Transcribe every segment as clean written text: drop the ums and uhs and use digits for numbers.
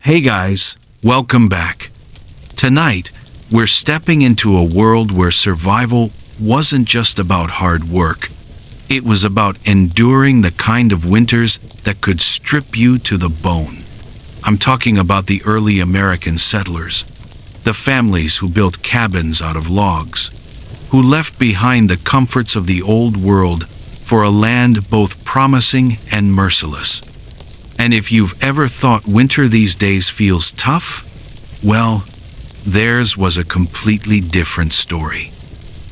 Hey guys, welcome back. Tonight, we're stepping into a world where survival wasn't just about hard work. It was about enduring the kind of winters that could strip you to the bone. I'm talking about the early American settlers, the families who built cabins out of logs, who left behind the comforts of the old world for a land both promising and merciless. And if you've ever thought winter these days feels tough, well, theirs was a completely different story.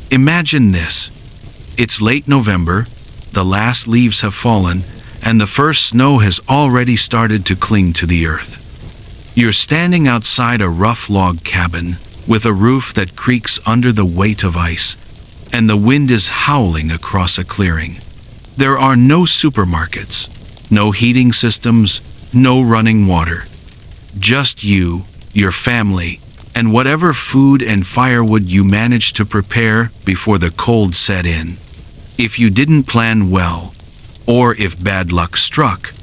Imagine this. It's late November, the last leaves have fallen, and the first snow has already started to cling to the earth. You're standing outside a rough log cabin with a roof that creaks under the weight of ice, and the wind is howling across a clearing. There are no supermarkets, no heating systems, no running water. Just you, your family, and whatever food and firewood you managed to prepare before the cold set in. If you didn't plan well, or if bad luck struck,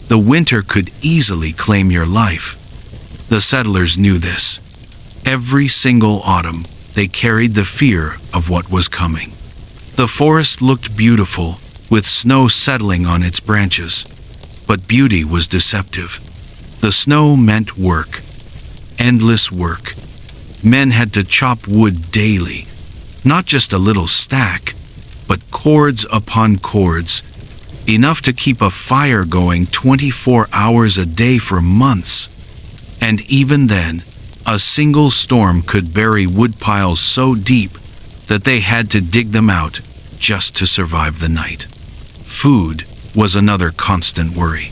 the winter could easily claim your life. The settlers knew this. Every single autumn, they carried the fear of what was coming. The forest looked beautiful, with snow settling on its branches. But beauty was deceptive. The snow meant work. Endless work. Men had to chop wood daily. Not just a little stack, but cords upon cords. Enough to keep a fire going 24 hours a day for months. And even then, a single storm could bury wood piles so deep that they had to dig them out just to survive the night. Food was another constant worry.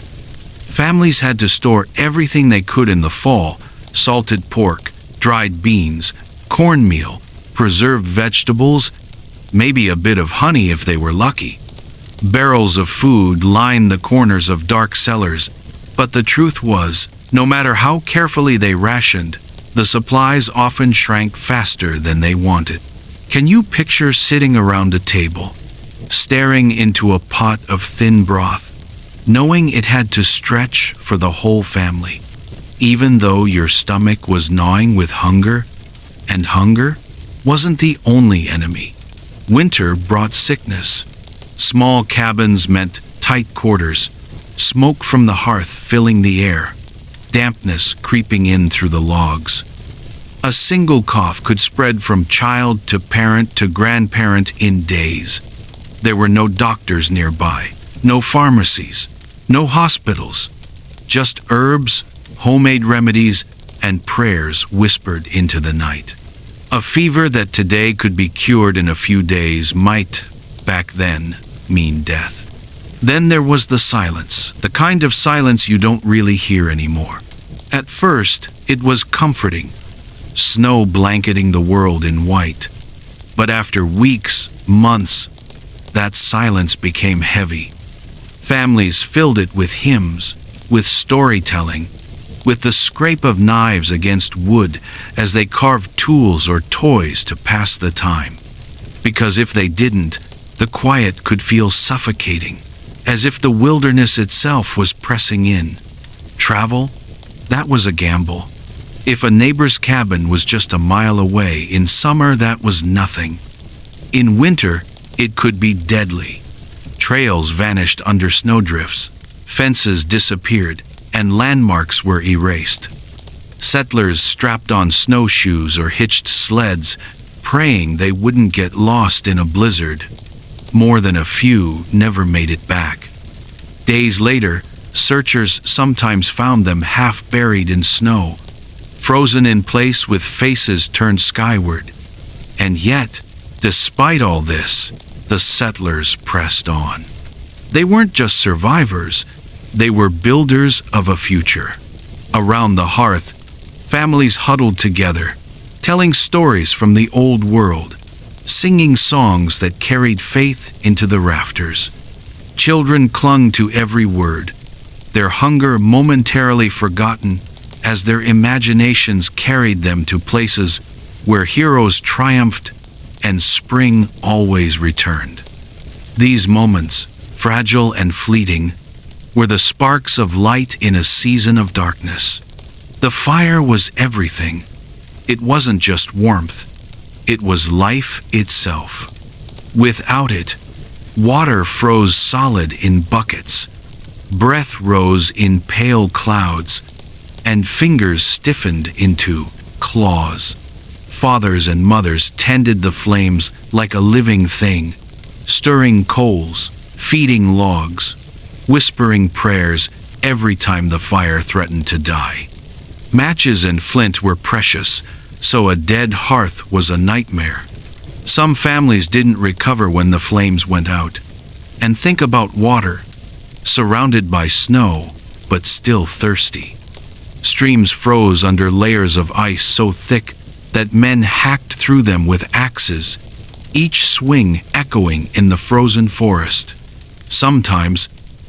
Families had to store everything they could in the fall: salted pork, dried beans, cornmeal, preserved vegetables, maybe a bit of honey if they were lucky. Barrels of food lined the corners of dark cellars, but the truth was, no matter how carefully they rationed, the supplies often shrank faster than they wanted. Can you picture sitting around a table, staring into a pot of thin broth, knowing it had to stretch for the whole family, even though your stomach was gnawing with hunger? And hunger wasn't the only enemy. Winter brought sickness. Small cabins meant tight quarters, smoke from the hearth filling the air, dampness creeping in through the logs. A single cough could spread from child to parent to grandparent in days. There were no doctors nearby, no pharmacies, no hospitals, just herbs, homemade remedies, and prayers whispered into the night. A fever that today could be cured in a few days might, back then, mean death. Then there was the silence, the kind of silence you don't really hear anymore. At first, it was comforting, snow blanketing the world in white. But after weeks, months, that silence became heavy. Families filled it with hymns, with storytelling, with the scrape of knives against wood as they carved tools or toys to pass the time. Because if they didn't, the quiet could feel suffocating, as if the wilderness itself was pressing in. Travel? That was a gamble. If a neighbor's cabin was just a mile away, in summer that was nothing. In winter, it could be deadly. Trails vanished under snowdrifts, fences disappeared, and landmarks were erased. Settlers strapped on snowshoes or hitched sleds, praying they wouldn't get lost in a blizzard. More than a few never made it back. Days later, searchers sometimes found them half buried in snow, frozen in place with faces turned skyward. And yet, despite all this, the settlers pressed on. They weren't just survivors, they were builders of a future. Around the hearth, families huddled together, telling stories from the old world, singing songs that carried faith into the rafters. Children clung to every word, their hunger momentarily forgotten as their imaginations carried them to places where heroes triumphed and spring always returned. These moments, fragile and fleeting, were the sparks of light in a season of darkness. The fire was everything. It wasn't just warmth. It was life itself. Without it, water froze solid in buckets, breath rose in pale clouds, and fingers stiffened into claws. Fathers and mothers tended the flames like a living thing, stirring coals, feeding logs, whispering prayers every time the fire threatened to die. Matches and flint were precious, so a dead hearth was a nightmare. Some families didn't recover when the flames went out. And think about water, surrounded by snow, but still thirsty. Streams froze under layers of ice so thick that men hacked through them with axes, each swing echoing in the frozen forest. Sometimes,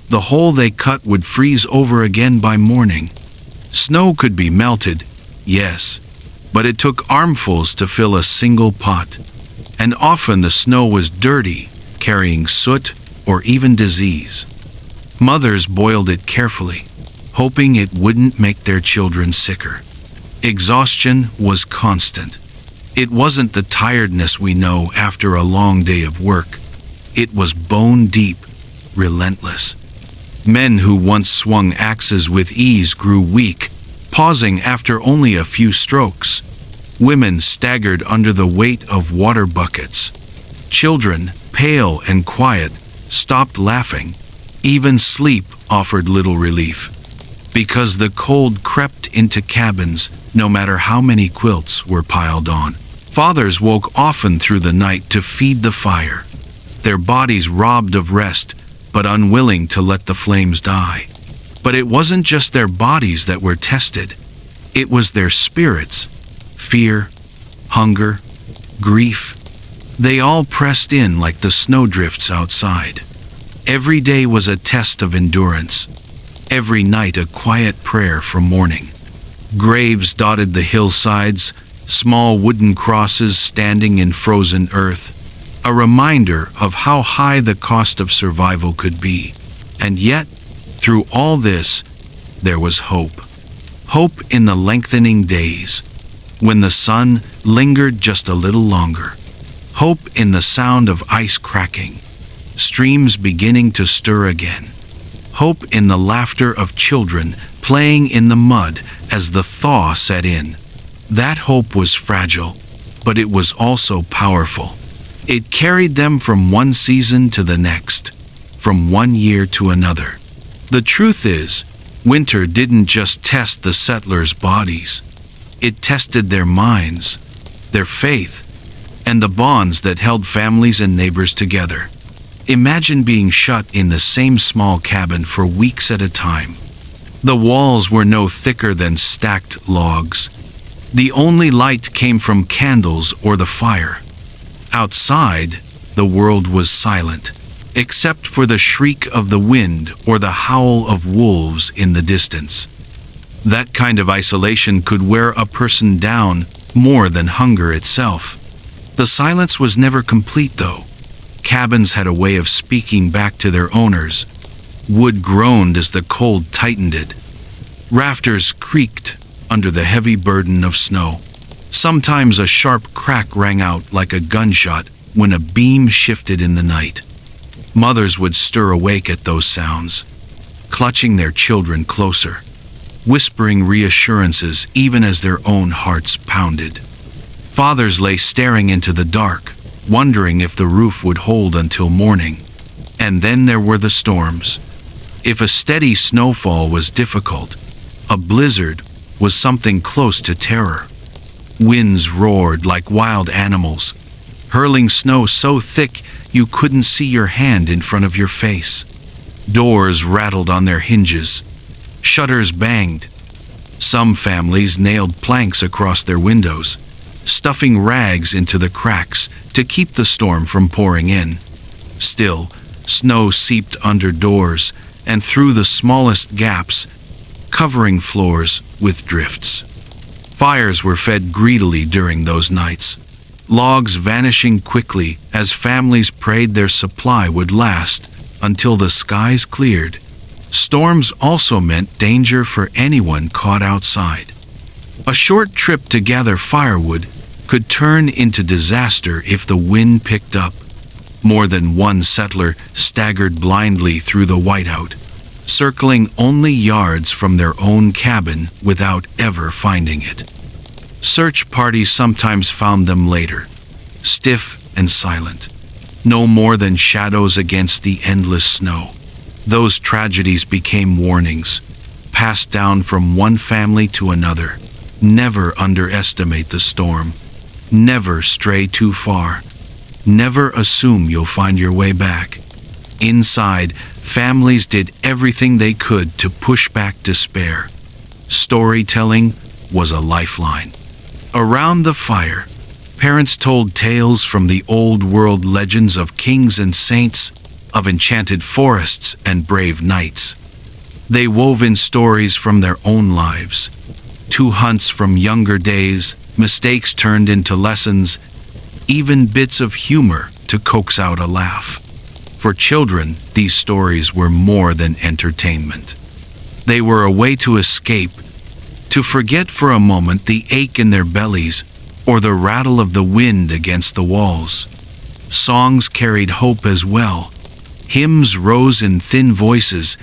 the hole they cut would freeze over again by morning. Snow could be melted, yes, but it took armfuls to fill a single pot. And often the snow was dirty, carrying soot or even disease. Mothers boiled it carefully, hoping it wouldn't make their children sicker. Exhaustion was constant. It wasn't the tiredness we know after a long day of work. It was bone deep, relentless. Men who once swung axes with ease grew weak, pausing after only a few strokes. Women staggered under the weight of water buckets. Children, pale and quiet, stopped laughing. Even sleep offered little relief. Because the cold crept into cabins, no matter how many quilts were piled on. Fathers woke often through the night to feed the fire, their bodies robbed of rest, but unwilling to let the flames die. But it wasn't just their bodies that were tested. It was their spirits. Fear, hunger, grief. They all pressed in like the snowdrifts outside. Every day was a test of endurance. Every night a quiet prayer for morning. Graves dotted the hillsides, small wooden crosses standing in frozen earth, a reminder of how high the cost of survival could be. And yet, through all this, there was hope. Hope in the lengthening days, when the sun lingered just a little longer. Hope in the sound of ice cracking, streams beginning to stir again. Hope in the laughter of children playing in the mud as the thaw set in. That hope was fragile, but it was also powerful. It carried them from one season to the next, from one year to another. The truth is, winter didn't just test the settlers' bodies. It tested their minds, their faith, and the bonds that held families and neighbors together. Imagine being shut in the same small cabin for weeks at a time. The walls were no thicker than stacked logs. The only light came from candles or the fire. Outside, the world was silent, except for the shriek of the wind or the howl of wolves in the distance. That kind of isolation could wear a person down more than hunger itself. The silence was never complete, though. Cabins had a way of speaking back to their owners. Wood groaned as the cold tightened it. Rafters creaked under the heavy burden of snow. Sometimes a sharp crack rang out like a gunshot when a beam shifted in the night. Mothers would stir awake at those sounds, clutching their children closer, whispering reassurances even as their own hearts pounded. Fathers lay staring into the dark, wondering if the roof would hold until morning. And then there were the storms. If a steady snowfall was difficult, a blizzard was something close to terror. Winds roared like wild animals, hurling snow so thick you couldn't see your hand in front of your face. Doors rattled on their hinges. Shutters banged. Some families nailed planks across their windows, stuffing rags into the cracks to keep the storm from pouring in. Still, snow seeped under doors and through the smallest gaps, covering floors with drifts. Fires were fed greedily during those nights, logs vanishing quickly as families prayed their supply would last until the skies cleared. Storms also meant danger for anyone caught outside. A short trip to gather firewood could turn into disaster if the wind picked up. More than one settler staggered blindly through the whiteout, circling only yards from their own cabin without ever finding it. Search parties sometimes found them later, stiff and silent, no more than shadows against the endless snow. Those tragedies became warnings, passed down from one family to another. Never underestimate the storm. Never stray too far. Never assume you'll find your way back. Inside, families did everything they could to push back despair. Storytelling was a lifeline. Around the fire, parents told tales from the old world legends of kings and saints, of enchanted forests and brave knights. They wove in stories from their own lives. Two hunts from younger days, mistakes turned into lessons, even bits of humor to coax out a laugh. For children, these stories were more than entertainment. They were a way to escape, to forget for a moment the ache in their bellies or the rattle of the wind against the walls. Songs carried hope as well. Hymns rose in thin voices,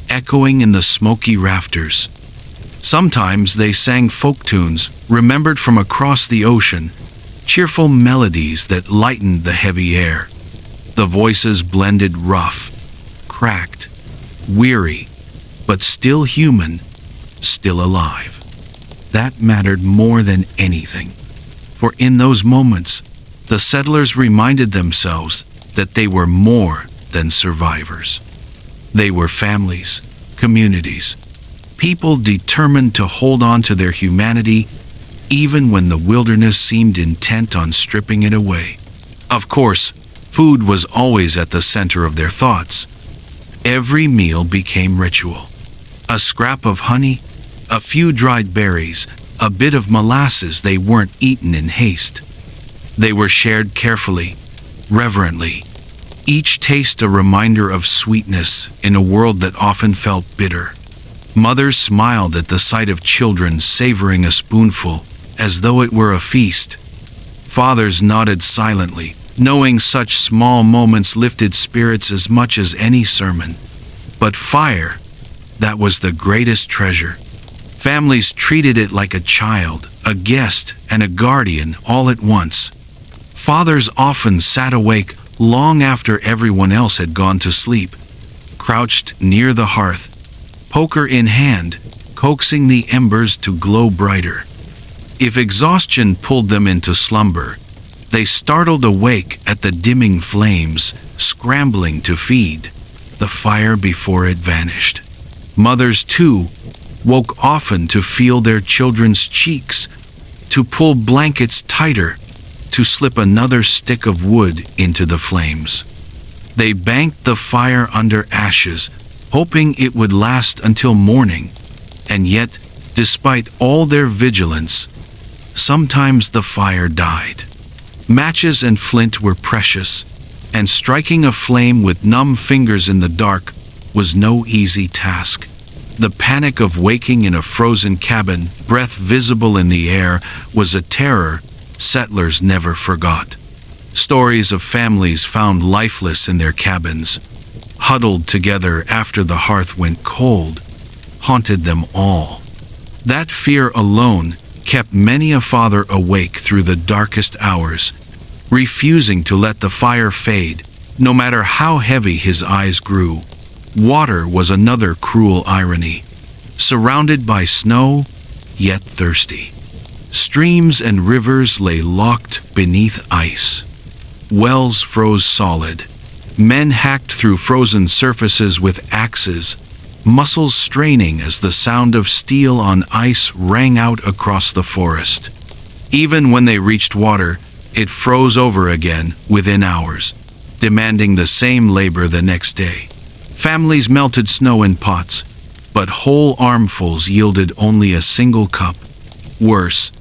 echoing in the smoky rafters. Sometimes they sang folk tunes, remembered from across the ocean, cheerful melodies that lightened the heavy air. The voices blended rough, cracked, weary, but still human, still alive. That mattered more than anything. For in those moments, the settlers reminded themselves that they were more than survivors. They were families, communities, people determined to hold on to their humanity even when the wilderness seemed intent on stripping it away. Of course, food was always at the center of their thoughts. Every meal became ritual. A scrap of honey, a few dried berries, a bit of molasses, they weren't eaten in haste. They were shared carefully, reverently, each taste a reminder of sweetness in a world that often felt bitter. Mothers smiled at the sight of children savoring a spoonful, as though it were a feast. Fathers nodded silently, knowing such small moments lifted spirits as much as any sermon. But fire, that was the greatest treasure. Families treated it like a child, a guest, and a guardian all at once. Fathers often sat awake long after everyone else had gone to sleep, crouched near the hearth, poker in hand, coaxing the embers to glow brighter. If exhaustion pulled them into slumber, they startled awake at the dimming flames, scrambling to feed the fire before it vanished. Mothers, too, woke often to feel their children's cheeks, to pull blankets tighter, to slip another stick of wood into the flames. They banked the fire under ashes, hoping it would last until morning, and yet, despite all their vigilance, sometimes the fire died. Matches and flint were precious, and striking a flame with numb fingers in the dark was no easy task. The panic of waking in a frozen cabin, breath visible in the air, was a terror settlers never forgot. Stories of families found lifeless in their cabins, huddled together after the hearth went cold, haunted them all. That fear alone kept many a father awake through the darkest hours, refusing to let the fire fade, no matter how heavy his eyes grew. Water was another cruel irony. Surrounded by snow, yet thirsty. Streams and rivers lay locked beneath ice. Wells froze solid. Men hacked through frozen surfaces with axes, muscles straining as the sound of steel on ice rang out across the forest. Even when they reached water, it froze over again within hours, demanding the same labor the next day. Families melted snow in pots, but whole armfuls yielded only a single cup. Worse,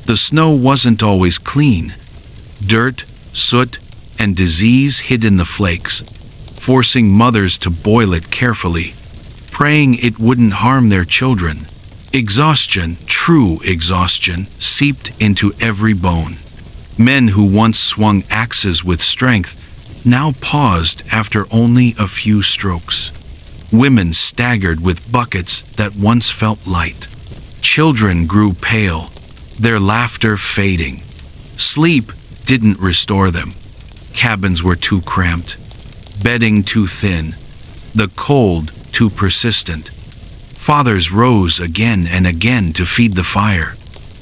the snow wasn't always clean. Dirt, soot, and disease hid in the flakes, forcing mothers to boil it carefully, praying it wouldn't harm their children. Exhaustion, true exhaustion, seeped into every bone. Men who once swung axes with strength now paused after only a few strokes. Women staggered with buckets that once felt light. Children grew pale, their laughter fading. Sleep didn't restore them. Cabins were too cramped, bedding too thin, the cold too persistent. Fathers rose again and again to feed the fire,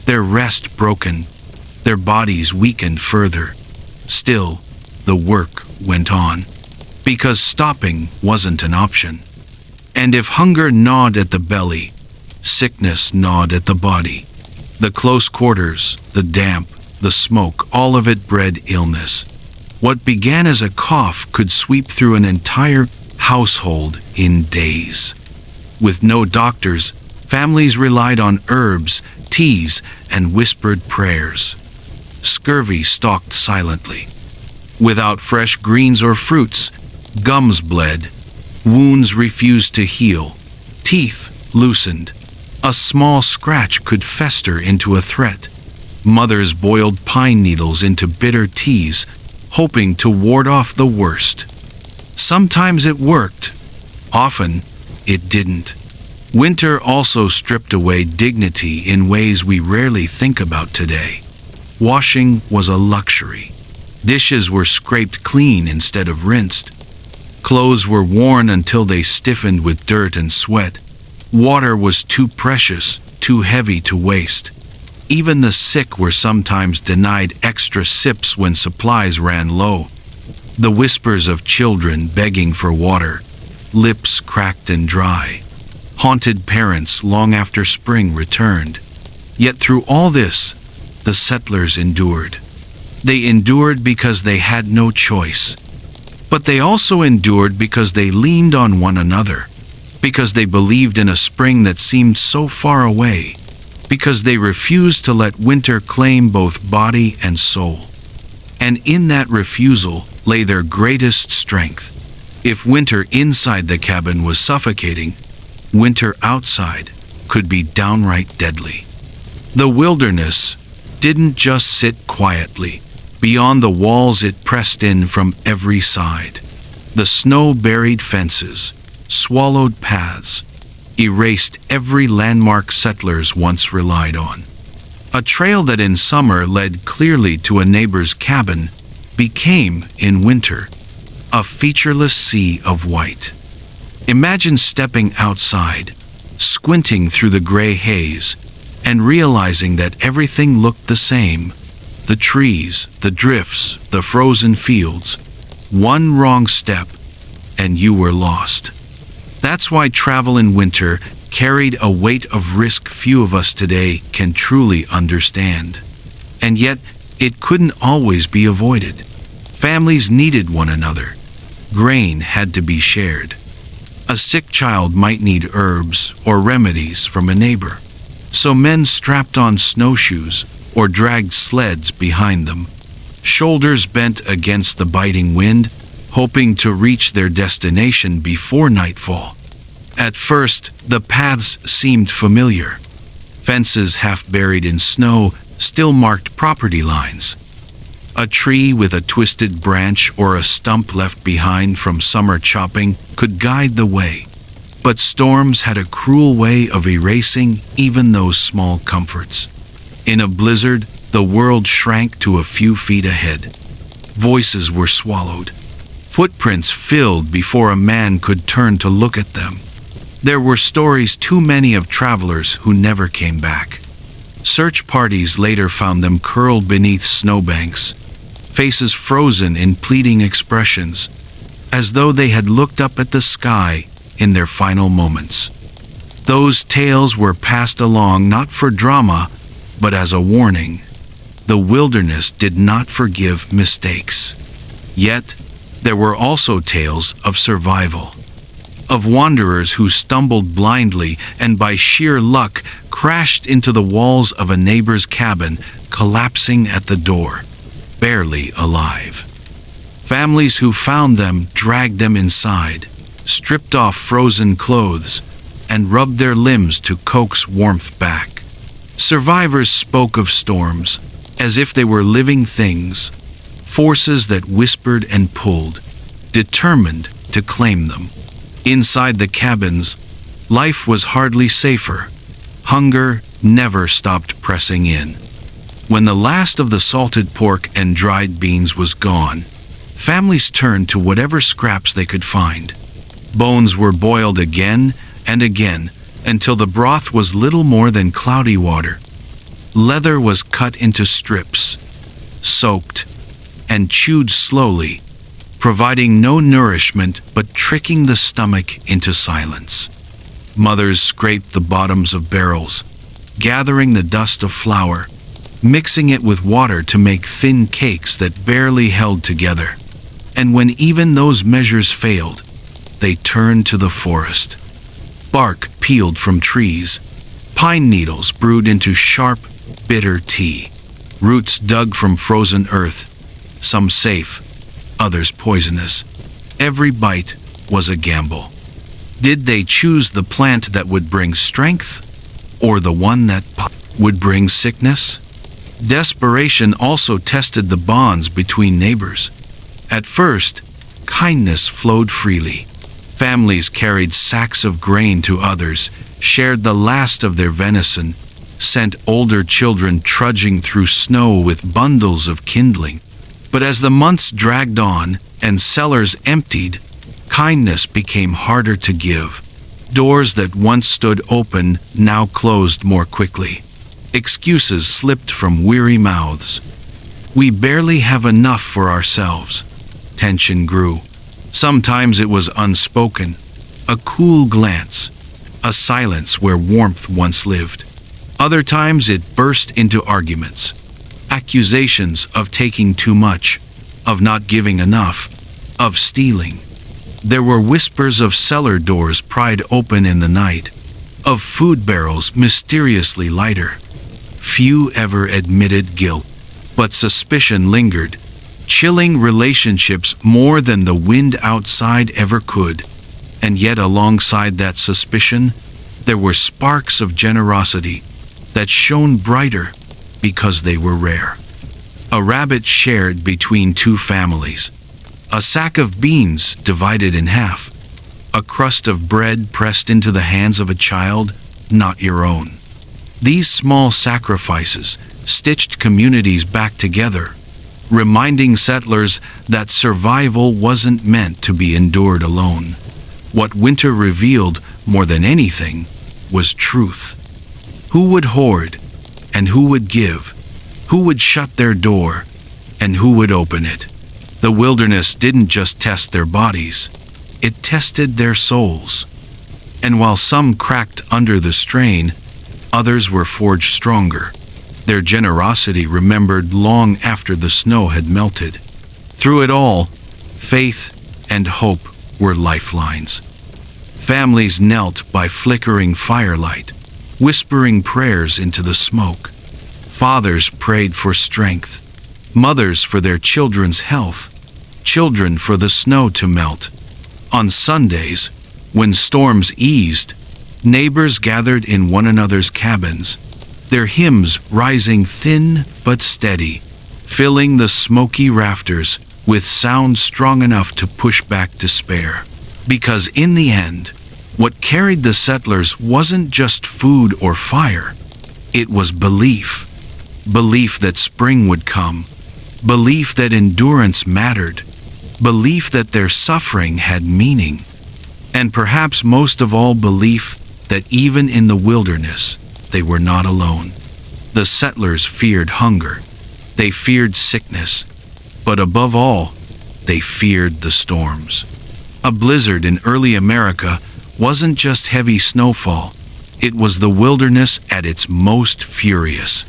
their rest broken, their bodies weakened further. Still, the work went on, because stopping wasn't an option. And if hunger gnawed at the belly, sickness gnawed at the body. The close quarters, the damp, the smoke, all of it bred illness. What began as a cough could sweep through an entire household in days. With no doctors, families relied on herbs, teas, and whispered prayers. Scurvy stalked silently. Without fresh greens or fruits, gums bled, wounds refused to heal, teeth loosened. A small scratch could fester into a threat. Mothers boiled pine needles into bitter teas, hoping to ward off the worst. Sometimes it worked. Often, it didn't. Winter also stripped away dignity in ways we rarely think about today. Washing was a luxury. Dishes were scraped clean instead of rinsed. Clothes were worn until they stiffened with dirt and sweat. Water was too precious, too heavy to waste. Even the sick were sometimes denied extra sips when supplies ran low. The whispers of children begging for water, lips cracked and dry, haunted parents long after spring returned. Yet through all this, the settlers endured. They endured because they had no choice. But they also endured because they leaned on one another, because they believed in a spring that seemed so far away, because they refused to let winter claim both body and soul. And in that refusal lay their greatest strength. If winter inside the cabin was suffocating, winter outside could be downright deadly. The wilderness didn't just sit quietly. Beyond the walls it pressed in from every side. The snow-buried fences, swallowed paths, erased every landmark settlers once relied on. A trail that in summer led clearly to a neighbor's cabin became, in winter, a featureless sea of white. Imagine stepping outside, squinting through the gray haze, and realizing that everything looked the same. The trees, the drifts, the frozen fields. One wrong step, and you were lost. That's why travel in winter carried a weight of risk few of us today can truly understand. And yet, it couldn't always be avoided. Families needed one another. Grain had to be shared. A sick child might need herbs or remedies from a neighbor. So men strapped on snowshoes or dragged sleds behind them, shoulders bent against the biting wind, hoping to reach their destination before nightfall. At first, the paths seemed familiar. Fences half buried in snow still marked property lines. A tree with a twisted branch or a stump left behind from summer chopping could guide the way. But storms had a cruel way of erasing even those small comforts. In a blizzard, the world shrank to a few feet ahead. Voices were swallowed. Footprints filled before a man could turn to look at them. There were stories too many of travelers who never came back. Search parties later found them curled beneath snowbanks, faces frozen in pleading expressions, as though they had looked up at the sky in their final moments. Those tales were passed along not for drama, but as a warning. The wilderness did not forgive mistakes. Yet, there were also tales of survival, of wanderers who stumbled blindly and by sheer luck crashed into the walls of a neighbor's cabin, collapsing at the door, barely alive. Families who found them dragged them inside, stripped off frozen clothes, and rubbed their limbs to coax warmth back. Survivors spoke of storms as if they were living things, forces that whispered and pulled, determined to claim them. Inside the cabins, life was hardly safer. Hunger never stopped pressing in. When the last of the salted pork and dried beans was gone, families turned to whatever scraps they could find. Bones were boiled again and again until the broth was little more than cloudy water. Leather was cut into strips, soaked, and chewed slowly, providing no nourishment but tricking the stomach into silence. Mothers scraped the bottoms of barrels, gathering the dust of flour, mixing it with water to make thin cakes that barely held together. And when even those measures failed, they turned to the forest. Bark peeled from trees, pine needles brewed into sharp, bitter tea, roots dug from frozen earth, some safe, others poisonous. Every bite was a gamble. Did they choose the plant that would bring strength, or the one that would bring sickness? Desperation also tested the bonds between neighbors. At first, kindness flowed freely. Families carried sacks of grain to others, shared the last of their venison, sent older children trudging through snow with bundles of kindling. But as the months dragged on and cellars emptied, kindness became harder to give. Doors that once stood open now closed more quickly. Excuses slipped from weary mouths. We barely have enough for ourselves. Tension grew. Sometimes it was unspoken, a cool glance, a silence where warmth once lived. Other times it burst into arguments, accusations of taking too much, of not giving enough, of stealing. There were whispers of cellar doors pried open in the night, of food barrels mysteriously lighter. Few ever admitted guilt, but suspicion lingered, chilling relationships more than the wind outside ever could. And yet alongside that suspicion, there were sparks of generosity that shone brighter because they were rare. A rabbit shared between two families, a sack of beans divided in half, a crust of bread pressed into the hands of a child not your own. These small sacrifices stitched communities back together, reminding settlers that survival wasn't meant to be endured alone. What winter revealed more than anything was truth. Who would hoard, and who would give? Who would shut their door, and who would open it? The wilderness didn't just test their bodies, it tested their souls. And while some cracked under the strain, others were forged stronger. Their generosity remembered long after the snow had melted. Through it all, faith and hope were lifelines. Families knelt by flickering firelight, whispering prayers into the smoke. Fathers prayed for strength, mothers for their children's health, children for the snow to melt. On Sundays, when storms eased, neighbors gathered in one another's cabins, their hymns rising thin but steady, filling the smoky rafters with sound strong enough to push back despair. Because in the end, what carried the settlers wasn't just food or fire, it was belief. Belief that spring would come, belief that endurance mattered, belief that their suffering had meaning, and perhaps most of all belief that even in the wilderness, they were not alone. The settlers feared hunger, they feared sickness, but above all, they feared the storms. A blizzard in early America wasn't just heavy snowfall, it was the wilderness at its most furious,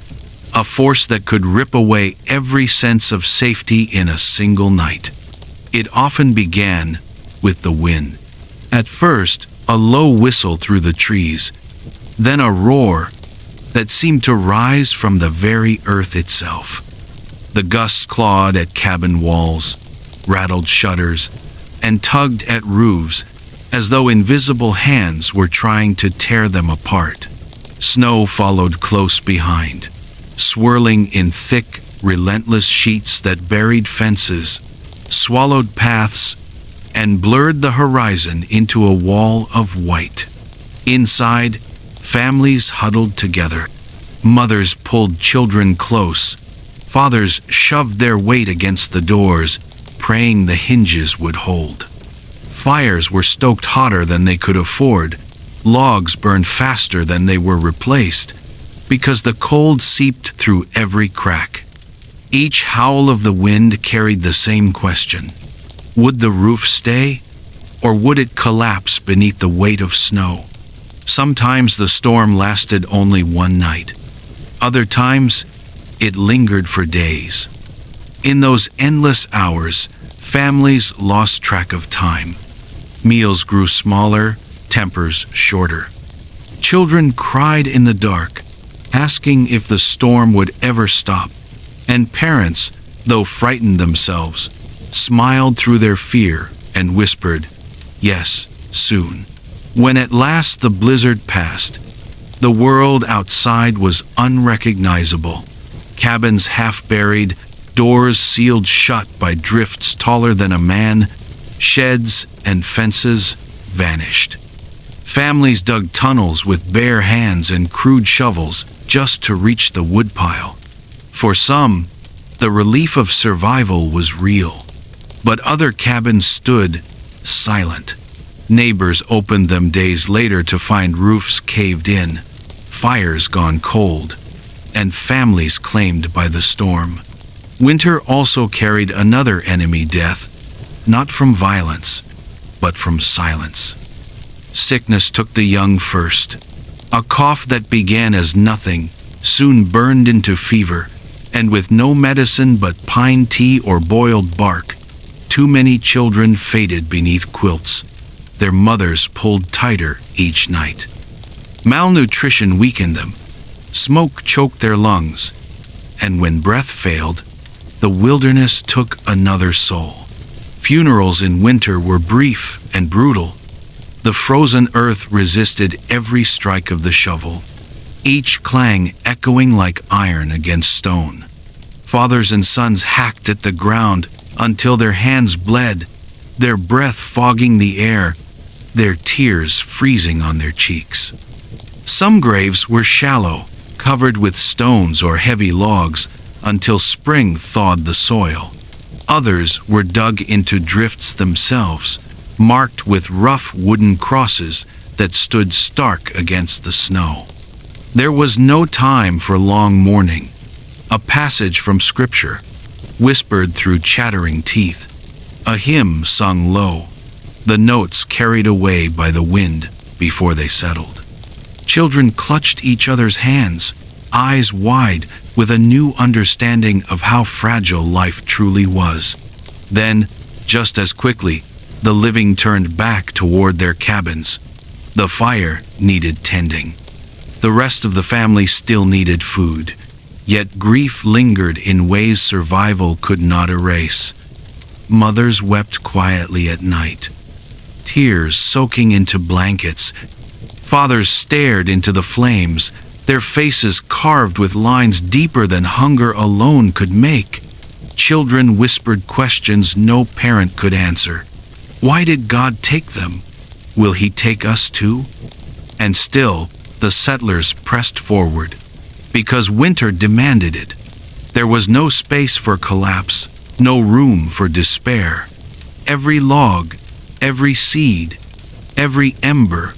a force that could rip away every sense of safety in a single night. It often began with the wind. At first, a low whistle through the trees, then a roar that seemed to rise from the very earth itself. The gusts clawed at cabin walls, rattled shutters, and tugged at roofs, as though invisible hands were trying to tear them apart. Snow followed close behind, swirling in thick, relentless sheets that buried fences, swallowed paths, and blurred the horizon into a wall of white. Inside, families huddled together. Mothers pulled children close. Fathers shoved their weight against the doors, praying the hinges would hold. Fires were stoked hotter than they could afford. Logs burned faster than they were replaced, because the cold seeped through every crack. Each howl of the wind carried the same question. Would the roof stay, or would it collapse beneath the weight of snow? Sometimes the storm lasted only one night. Other times, it lingered for days. In those endless hours, families lost track of time. Meals grew smaller, tempers shorter. Children cried in the dark, asking if the storm would ever stop. And parents, though frightened themselves, smiled through their fear and whispered, "Yes, soon." When at last the blizzard passed, the world outside was unrecognizable. Cabins half buried, doors sealed shut by drifts taller than a man, sheds and fences vanished. Families dug tunnels with bare hands and crude shovels just to reach the woodpile. For some, the relief of survival was real, but other cabins stood silent. Neighbors opened them days later to find roofs caved in, fires gone cold, and families claimed by the storm. Winter also carried another enemy death, not from violence, but from silence. Sickness took the young first. A cough that began as nothing soon burned into fever, and with no medicine but pine tea or boiled bark, too many children faded beneath quilts. Their mothers pulled tighter each night. Malnutrition weakened them. Smoke choked their lungs. And when breath failed, the wilderness took another soul. Funerals in winter were brief and brutal. The frozen earth resisted every strike of the shovel, each clang echoing like iron against stone. Fathers and sons hacked at the ground until their hands bled, their breath fogging the air, their tears freezing on their cheeks. Some graves were shallow, covered with stones or heavy logs, until spring thawed the soil. Others were dug into drifts themselves, marked with rough wooden crosses that stood stark against the snow. There was no time for long mourning. A passage from Scripture, whispered through chattering teeth, a hymn sung low, the notes carried away by the wind before they settled. Children clutched each other's hands, eyes wide with a new understanding of how fragile life truly was. Then, just as quickly, the living turned back toward their cabins. The fire needed tending. The rest of the family still needed food, yet grief lingered in ways survival could not erase. Mothers wept quietly at night, tears soaking into blankets. Fathers stared into the flames, their faces carved with lines deeper than hunger alone could make. Children whispered questions no parent could answer. Why did God take them? Will He take us too? And still, the settlers pressed forward, because winter demanded it. There was no space for collapse, no room for despair. Every log, every seed, every ember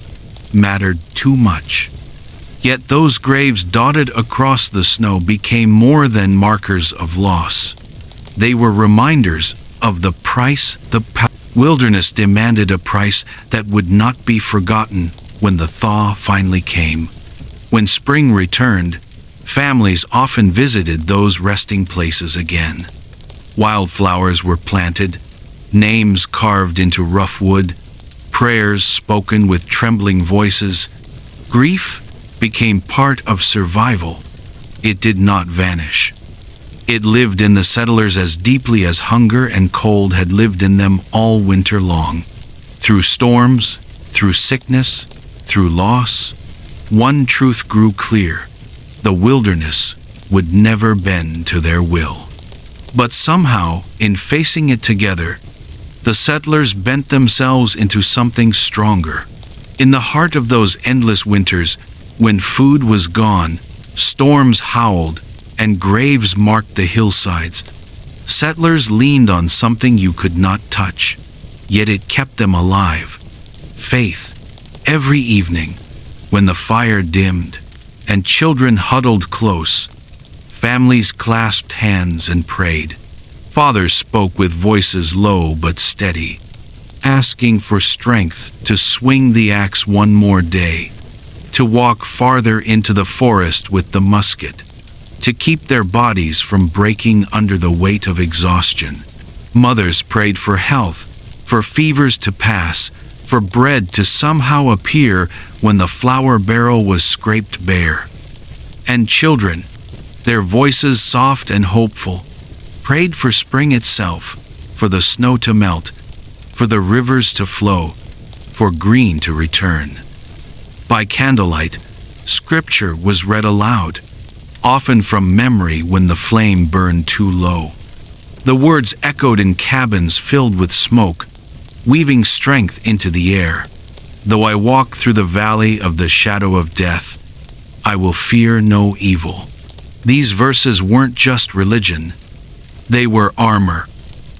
mattered too much. Yet those graves dotted across the snow became more than markers of loss. They were reminders of the price the wilderness demanded, a price that would not be forgotten when the thaw finally came. When spring returned, families often visited those resting places again. Wildflowers were planted, names carved into rough wood, prayers spoken with trembling voices. Grief became part of survival. It did not vanish. It lived in the settlers as deeply as hunger and cold had lived in them all winter long. Through storms, through sickness, through loss, one truth grew clear: the wilderness would never bend to their will. But somehow, in facing it together, the settlers bent themselves into something stronger. In the heart of those endless winters, when food was gone, storms howled, and graves marked the hillsides, settlers leaned on something you could not touch, yet it kept them alive: faith. Every evening, when the fire dimmed and children huddled close, families clasped hands and prayed. Fathers spoke with voices low but steady, asking for strength to swing the axe one more day, to walk farther into the forest with the musket, to keep their bodies from breaking under the weight of exhaustion. Mothers prayed for health, for fevers to pass, for bread to somehow appear when the flour barrel was scraped bare. And children, their voices soft and hopeful, prayed for spring itself, for the snow to melt, for the rivers to flow, for green to return. By candlelight, scripture was read aloud, often from memory when the flame burned too low. The words echoed in cabins filled with smoke, weaving strength into the air. Though I walk through the valley of the shadow of death, I will fear no evil. These verses weren't just religion. They were armor,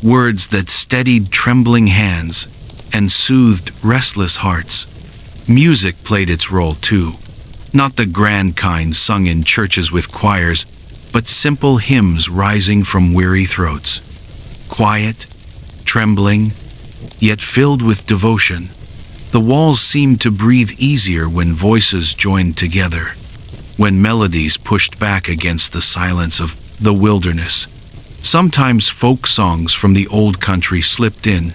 words that steadied trembling hands and soothed restless hearts. Music played its role too, not the grand kind sung in churches with choirs, but simple hymns rising from weary throats. Quiet, trembling, yet filled with devotion. The walls seemed to breathe easier when voices joined together, when melodies pushed back against the silence of the wilderness. Sometimes folk songs from the old country slipped in,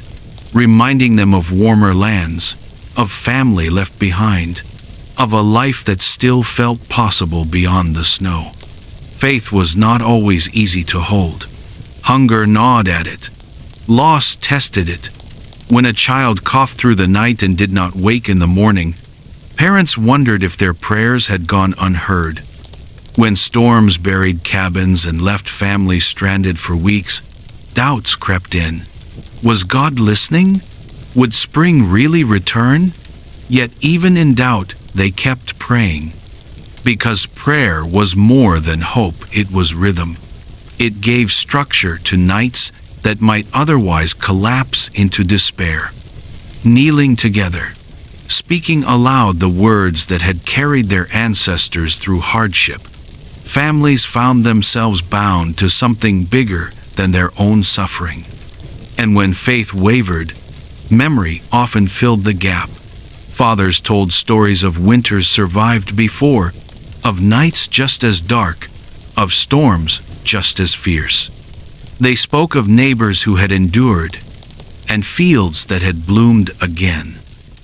reminding them of warmer lands, of family left behind, of a life that still felt possible beyond the snow. Faith was not always easy to hold. Hunger gnawed at it. Loss tested it. When a child coughed through the night and did not wake in the morning, parents wondered if their prayers had gone unheard. When storms buried cabins and left families stranded for weeks, doubts crept in. Was God listening? Would spring really return? Yet even in doubt, they kept praying. Because prayer was more than hope, it was rhythm. It gave structure to nights that might otherwise collapse into despair. Kneeling together, speaking aloud the words that had carried their ancestors through hardship, families found themselves bound to something bigger than their own suffering. And when faith wavered, memory often filled the gap. Fathers told stories of winters survived before, of nights just as dark, of storms just as fierce. They spoke of neighbors who had endured, and fields that had bloomed again.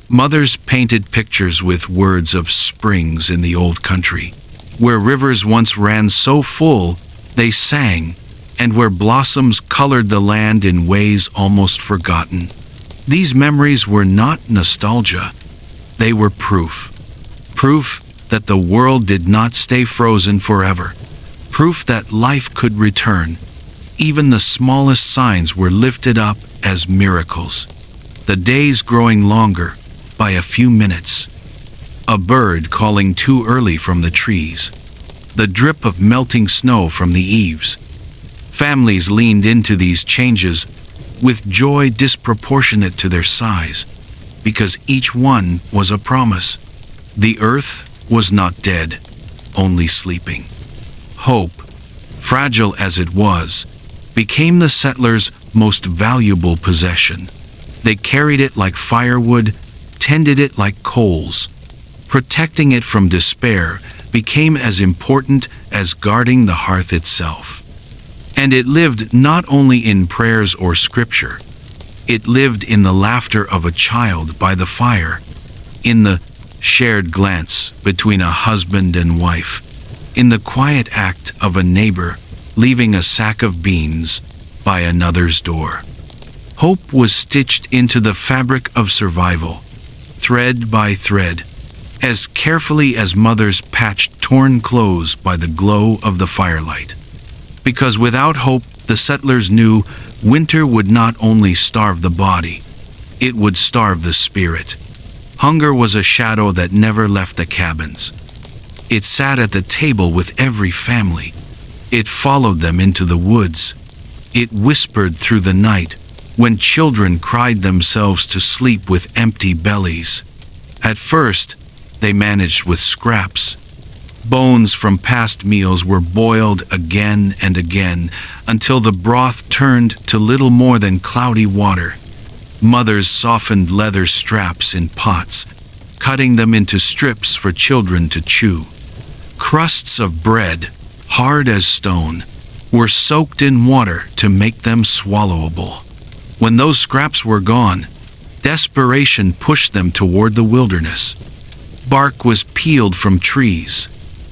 Mothers painted pictures with words of springs in the old country, where rivers once ran so full they sang, and where blossoms colored the land in ways almost forgotten. These memories were not nostalgia, they were proof. Proof that the world did not stay frozen forever. Proof that life could return. Even the smallest signs were lifted up as miracles. The days growing longer by a few minutes. A bird calling too early from the trees. The drip of melting snow from the eaves. Families leaned into these changes with joy disproportionate to their size, because each one was a promise. The earth was not dead, only sleeping. Hope, fragile as it was, became the settlers' most valuable possession. They carried it like firewood, tended it like coals. Protecting it from despair became as important as guarding the hearth itself. And it lived not only in prayers or scripture, it lived in the laughter of a child by the fire, in the shared glance between a husband and wife, in the quiet act of a neighbor leaving a sack of beans by another's door. Hope was stitched into the fabric of survival. thread by thread, as carefully as mothers patched torn clothes by the glow of the firelight. Because without hope, the settlers knew winter would not only starve the body, it would starve the spirit. Hunger was a shadow that never left the cabins. It sat at the table with every family. It followed them into the woods. It whispered through the night when children cried themselves to sleep with empty bellies. At first, they managed with scraps. Bones from past meals were boiled again and again until the broth turned to little more than cloudy water. Mothers softened leather straps in pots, cutting them into strips for children to chew. Crusts of bread, hard as stone, were soaked in water to make them swallowable. When those scraps were gone, desperation pushed them toward the wilderness. Bark was peeled from trees,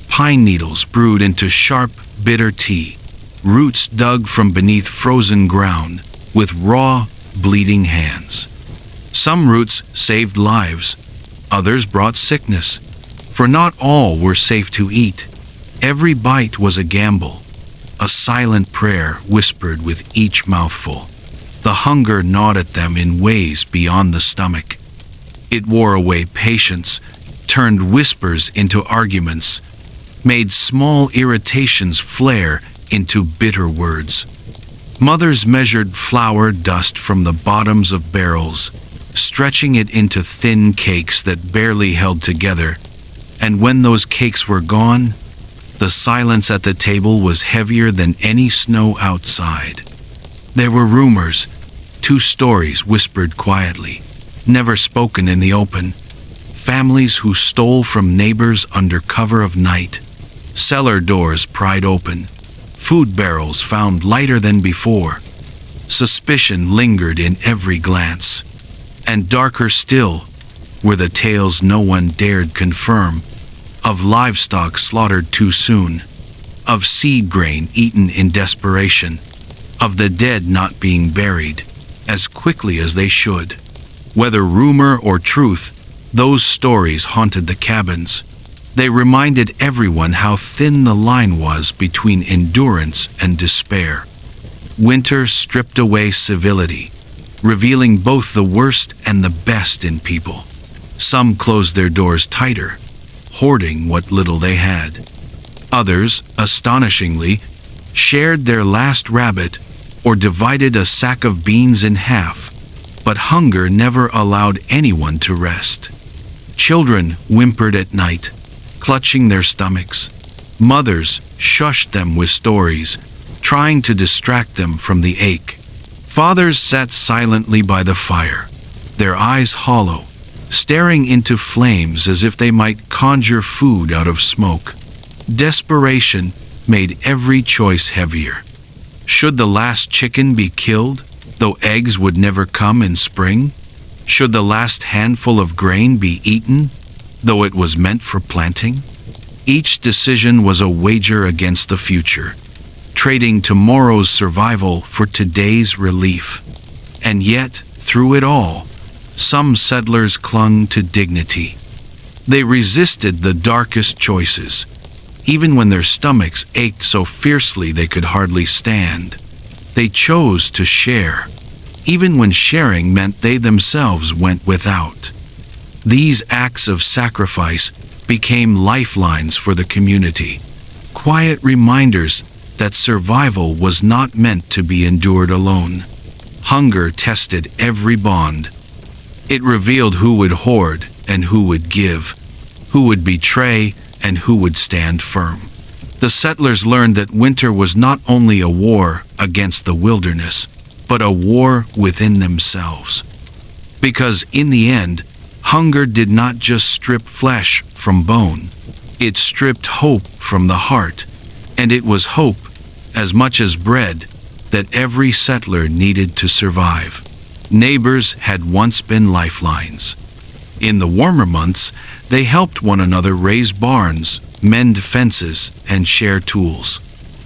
pine needles brewed into sharp, bitter tea, roots dug from beneath frozen ground with raw, bleeding hands. Some roots saved lives, others brought sickness, for not all were safe to eat. Every bite was a gamble, a silent prayer whispered with each mouthful. The hunger gnawed at them in ways beyond the stomach. It wore away patience, turned whispers into arguments, made small irritations flare into bitter words. Mothers measured flour dust from the bottoms of barrels, stretching it into thin cakes that barely held together, and when those cakes were gone, the silence at the table was heavier than any snow outside. There were rumors, 2 stories whispered quietly, never spoken in the open. Families who stole from neighbors under cover of night, cellar doors pried open, food barrels found lighter than before. Suspicion lingered in every glance, and darker still were the tales no one dared confirm, of livestock slaughtered too soon, of seed grain eaten in desperation, of the dead not being buried as quickly as they should. Whether rumor or truth, those stories haunted the cabins. They reminded everyone how thin the line was between endurance and despair. Winter stripped away civility, revealing both the worst and the best in people. Some closed their doors tighter, hoarding what little they had. Others, astonishingly, shared their last rabbit or divided a sack of beans in half. But hunger never allowed anyone to rest. Children whimpered at night, clutching their stomachs. Mothers shushed them with stories, trying to distract them from the ache. Fathers sat silently by the fire, their eyes hollow, staring into flames as if they might conjure food out of smoke. Desperation made every choice heavier. Should the last chicken be killed, though eggs would never come in spring? Should the last handful of grain be eaten, though it was meant for planting? Each decision was a wager against the future, trading tomorrow's survival for today's relief. And yet, through it all, some settlers clung to dignity. They resisted the darkest choices, even when their stomachs ached so fiercely they could hardly stand. They chose to share, even when sharing meant they themselves went without. These acts of sacrifice became lifelines for the community, quiet reminders that survival was not meant to be endured alone. Hunger tested every bond. It revealed who would hoard and who would give, who would betray and who would stand firm. The settlers learned that winter was not only a war against the wilderness, but a war within themselves. Because in the end, hunger did not just strip flesh from bone, it stripped hope from the heart, and it was hope, as much as bread, that every settler needed to survive. Neighbors had once been lifelines. In the warmer months, they helped one another raise barns, mend fences, and share tools.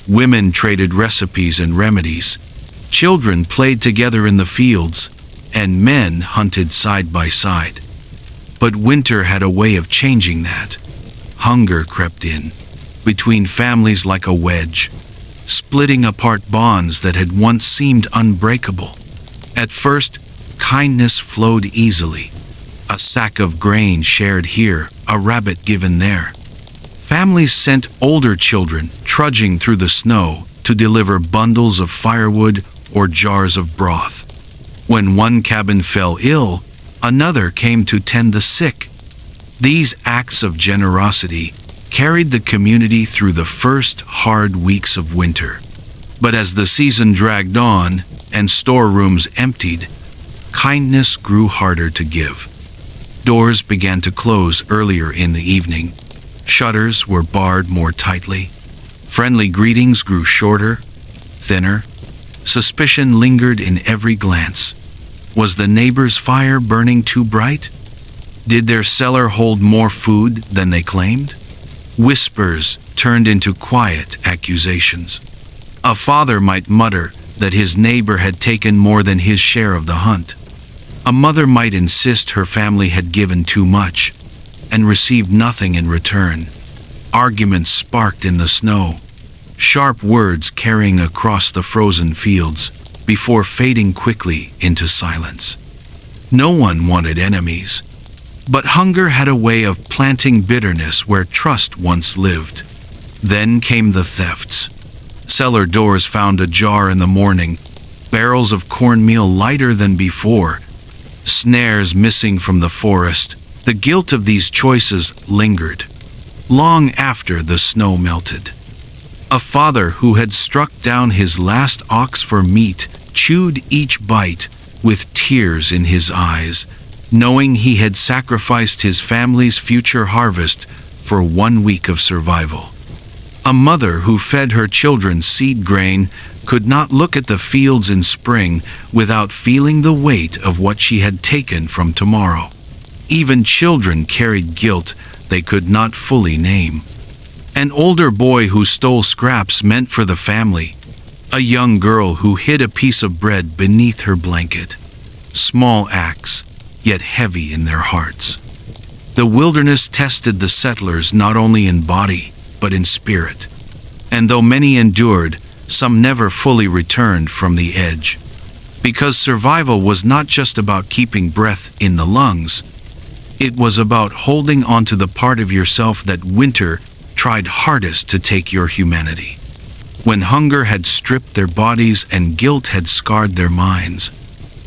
Women traded recipes and remedies. Children played together in the fields, and men hunted side by side. But winter had a way of changing that. Hunger crept in, between families like a wedge, splitting apart bonds that had once seemed unbreakable. At first, kindness flowed easily. A sack of grain shared here, a rabbit given there. Families sent older children trudging through the snow to deliver bundles of firewood or jars of broth. When one cabin fell ill, another came to tend the sick. These acts of generosity carried the community through the first hard weeks of winter. But as the season dragged on and storerooms emptied, kindness grew harder to give. Doors began to close earlier in the evening. Shutters were barred more tightly. Friendly greetings grew shorter, thinner. Suspicion lingered in every glance. Was the neighbor's fire burning too bright? Did their cellar hold more food than they claimed? Whispers turned into quiet accusations. A father might mutter that his neighbor had taken more than his share of the hunt. A mother might insist her family had given too much and received nothing in return. Arguments sparked in the snow, sharp words carrying across the frozen fields before fading quickly into silence. No one wanted enemies, but hunger had a way of planting bitterness where trust once lived. Then came the thefts. Cellar doors found ajar in the morning, barrels of cornmeal lighter than before, snares missing from the forest. The guilt of these choices lingered, long after the snow melted. A father who had struck down his last ox for meat chewed each bite with tears in his eyes, knowing he had sacrificed his family's future harvest for 1 week of survival. A mother who fed her children seed grain could not look at the fields in spring without feeling the weight of what she had taken from tomorrow. Even children carried guilt they could not fully name. An older boy who stole scraps meant for the family. A young girl who hid a piece of bread beneath her blanket. Small acts, yet heavy in their hearts. The wilderness tested the settlers not only in body, but in spirit. And though many endured, some never fully returned from the edge. Because survival was not just about keeping breath in the lungs, it was about holding onto the part of yourself that winter tried hardest to take your humanity. When hunger had stripped their bodies and guilt had scarred their minds,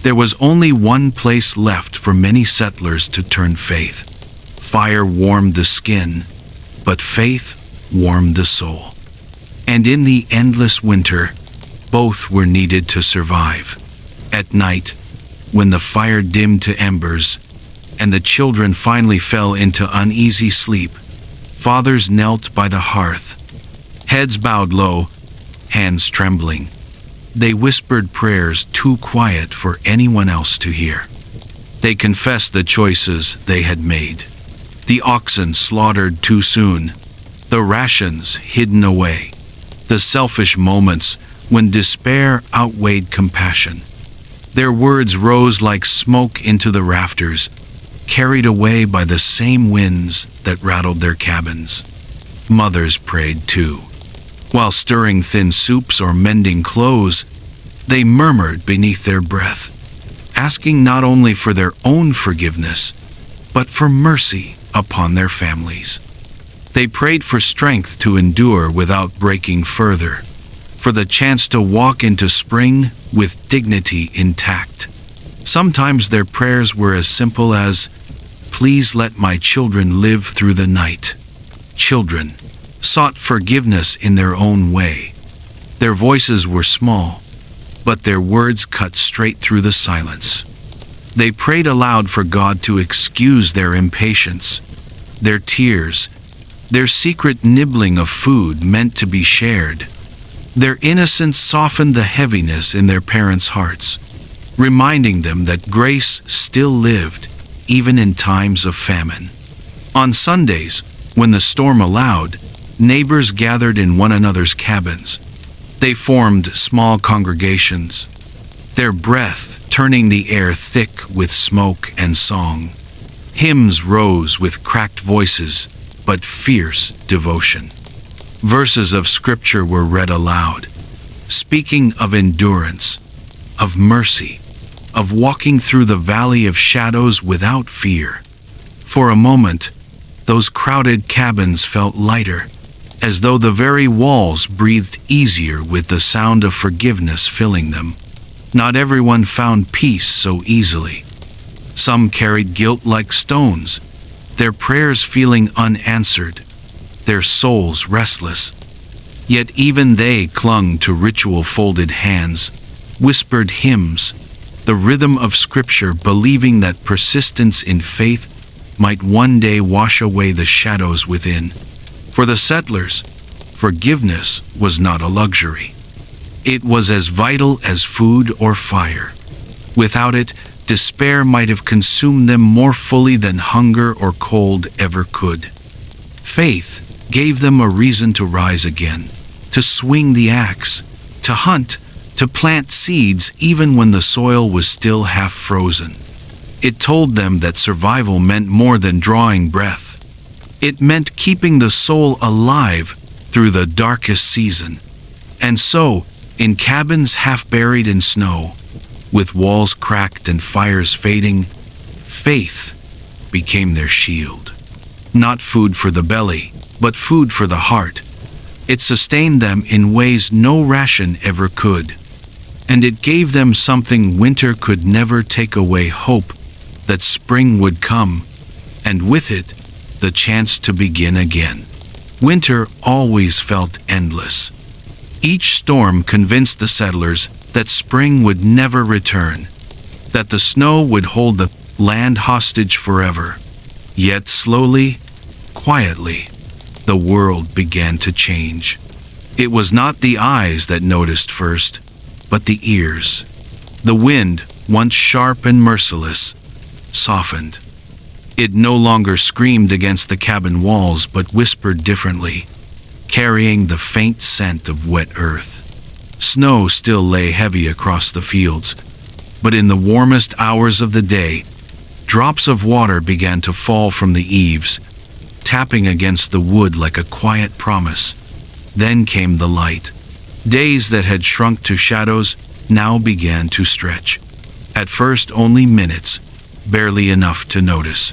there was only one place left for many settlers to turn: faith. Fire warmed the skin, but faith warmed the soul. And in the endless winter, both were needed to survive. At night, when the fire dimmed to embers, and the children finally fell into uneasy sleep, fathers knelt by the hearth, heads bowed low, hands trembling. They whispered prayers too quiet for anyone else to hear. They confessed the choices they had made. The oxen slaughtered too soon, the rations hidden away, the selfish moments when despair outweighed compassion. Their words rose like smoke into the rafters, carried away by the same winds that rattled their cabins. Mothers prayed too. While stirring thin soups or mending clothes, they murmured beneath their breath, asking not only for their own forgiveness, but for mercy upon their families. They prayed for strength to endure without breaking further, for the chance to walk into spring with dignity intact. Sometimes their prayers were as simple as, "Please let my children live through the night." Children sought forgiveness in their own way. Their voices were small, but their words cut straight through the silence. They prayed aloud for God to excuse their impatience, their tears, their secret nibbling of food meant to be shared. Their innocence softened the heaviness in their parents' hearts, reminding them that grace still lived, even in times of famine. On Sundays, when the storm allowed, neighbors gathered in one another's cabins. They formed small congregations, their breath turning the air thick with smoke and song. Hymns rose with cracked voices, but fierce devotion. Verses of scripture were read aloud, speaking of endurance, of mercy, of walking through the valley of shadows without fear. For a moment, those crowded cabins felt lighter, as though the very walls breathed easier with the sound of forgiveness filling them. Not everyone found peace so easily. Some carried guilt like stones, their prayers feeling unanswered, their souls restless. Yet even they clung to ritual-folded hands, whispered hymns, the rhythm of scripture, believing that persistence in faith might one day wash away the shadows within. For the settlers, forgiveness was not a luxury. It was as vital as food or fire. Without it, despair might have consumed them more fully than hunger or cold ever could. Faith gave them a reason to rise again, to swing the axe, to hunt, to plant seeds even when the soil was still half frozen. It told them that survival meant more than drawing breath. It meant keeping the soul alive through the darkest season. And so, in cabins half buried in snow, with walls cracked and fires fading, faith became their shield. Not food for the belly, but food for the heart. It sustained them in ways no ration ever could. And it gave them something winter could never take away: hope that spring would come, and with it, the chance to begin again. Winter always felt endless. Each storm convinced the settlers that spring would never return, that the snow would hold the land hostage forever. Yet slowly, quietly, the world began to change. It was not the eyes that noticed first, but the ears. The wind, once sharp and merciless, softened. It no longer screamed against the cabin walls, but whispered differently, carrying the faint scent of wet earth. Snow still lay heavy across the fields, but in the warmest hours of the day, drops of water began to fall from the eaves, tapping against the wood like a quiet promise. Then came the light. Days that had shrunk to shadows now began to stretch. At first only minutes, barely enough to notice.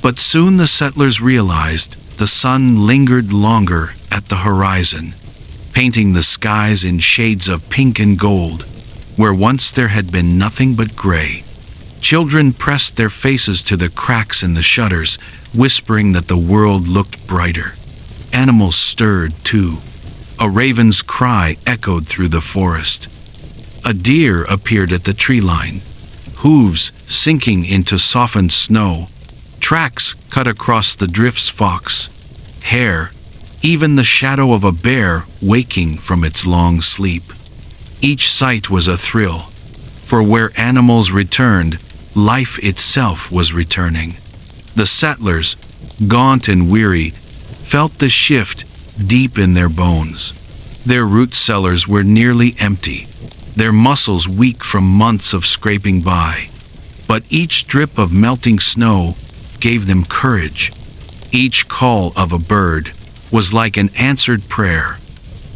But soon the settlers realized the sun lingered longer at the horizon, painting the skies in shades of pink and gold, where once there had been nothing but gray. Children pressed their faces to the cracks in the shutters, whispering that the world looked brighter. Animals stirred, too. A raven's cry echoed through the forest. A deer appeared at the tree line, hooves sinking into softened snow, tracks cut across the drift's fox, hair, even the shadow of a bear waking from its long sleep. Each sight was a thrill, for where animals returned, life itself was returning. The settlers, gaunt and weary, felt the shift deep in their bones. Their root cellars were nearly empty, their muscles weak from months of scraping by. But each drip of melting snow gave them courage. Each call of a bird was like an answered prayer.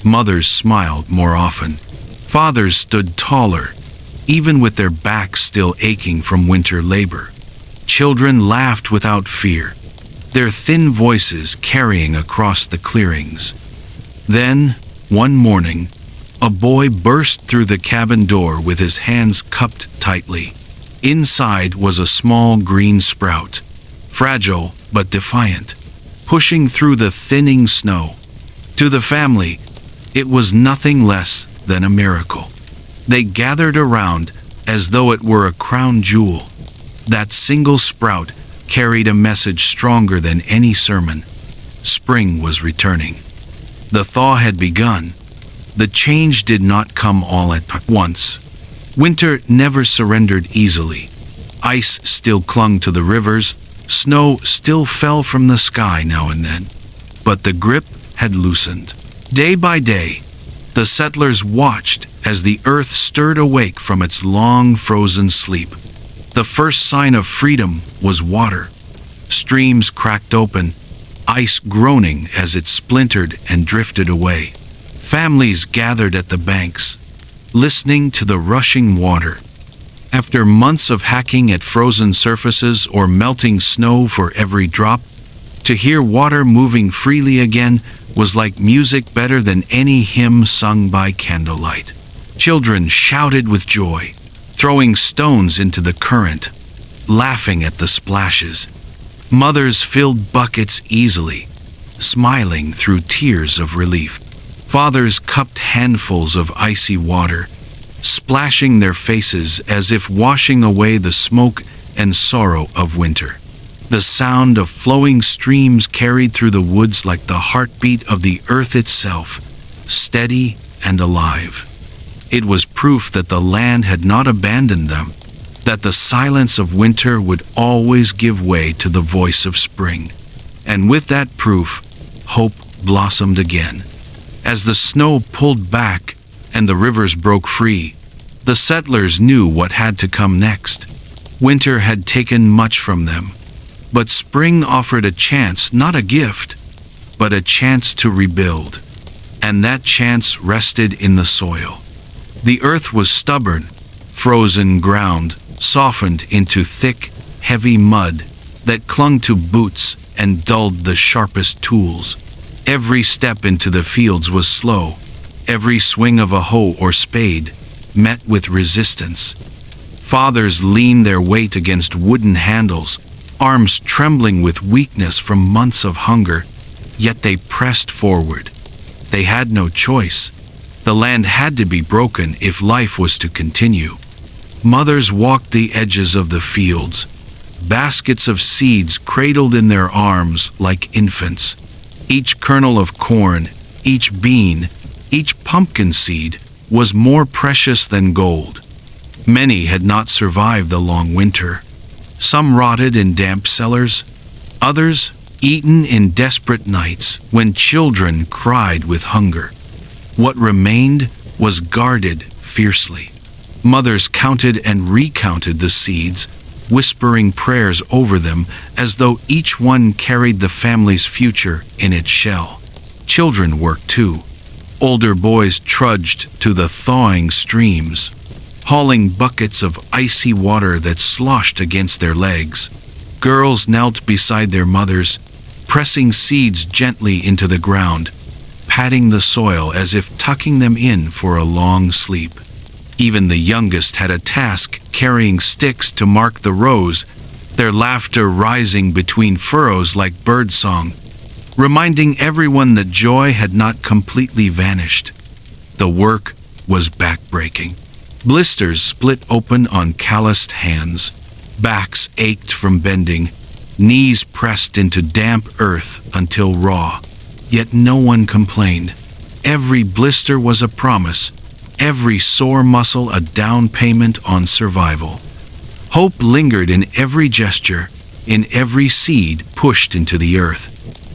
Mothers smiled more often. Fathers stood taller, even with their backs still aching from winter labor. Children laughed without fear, their thin voices carrying across the clearings. Then, one morning, a boy burst through the cabin door with his hands cupped tightly. Inside was a small green sprout, fragile but defiant, pushing through the thinning snow. To the family, it was nothing less than a miracle. They gathered around as though it were a crown jewel. That single sprout carried a message stronger than any sermon. Spring was returning. The thaw had begun. The change did not come all at once. Winter never surrendered easily. Ice still clung to the rivers, snow still fell from the sky now and then. But the grip had loosened. Day by day, the settlers watched as the earth stirred awake from its long frozen sleep. The first sign of freedom was water. Streams cracked open, ice groaning as it splintered and drifted away. Families gathered at the banks, listening to the rushing water. After months of hacking at frozen surfaces or melting snow for every drop, to hear water moving freely again was like music better than any hymn sung by candlelight. Children shouted with joy, throwing stones into the current, laughing at the splashes. Mothers filled buckets easily, smiling through tears of relief. Fathers cupped handfuls of icy water, splashing their faces as if washing away the smoke and sorrow of winter. The sound of flowing streams carried through the woods like the heartbeat of the earth itself, steady and alive. It was proof that the land had not abandoned them, that the silence of winter would always give way to the voice of spring. And with that proof, hope blossomed again. As the snow pulled back and the rivers broke free, the settlers knew what had to come next. Winter had taken much from them, but spring offered a chance, not a gift, but a chance to rebuild. And that chance rested in the soil. The earth was stubborn, frozen ground, softened into thick, heavy mud that clung to boots and dulled the sharpest tools. Every step into the fields was slow. Every swing of a hoe or spade met with resistance. Fathers leaned their weight against wooden handles, arms trembling with weakness from months of hunger, yet they pressed forward. They had no choice. The land had to be broken if life was to continue. Mothers walked the edges of the fields, baskets of seeds cradled in their arms like infants. Each kernel of corn, each bean, each pumpkin seed was more precious than gold. Many had not survived the long winter. Some rotted in damp cellars, others eaten in desperate nights when children cried with hunger. What remained was guarded fiercely. Mothers counted and recounted the seeds, whispering prayers over them as though each one carried the family's future in its shell. Children worked too. Older boys trudged to the thawing streams, hauling buckets of icy water that sloshed against their legs. Girls knelt beside their mothers, pressing seeds gently into the ground, patting the soil as if tucking them in for a long sleep. Even the youngest had a task, carrying sticks to mark the rows, their laughter rising between furrows like birdsong, reminding everyone that joy had not completely vanished. The work was backbreaking. Blisters split open on calloused hands, backs ached from bending, knees pressed into damp earth until raw. Yet no one complained. Every blister was a promise, every sore muscle a down payment on survival. Hope lingered in every gesture, in every seed pushed into the earth.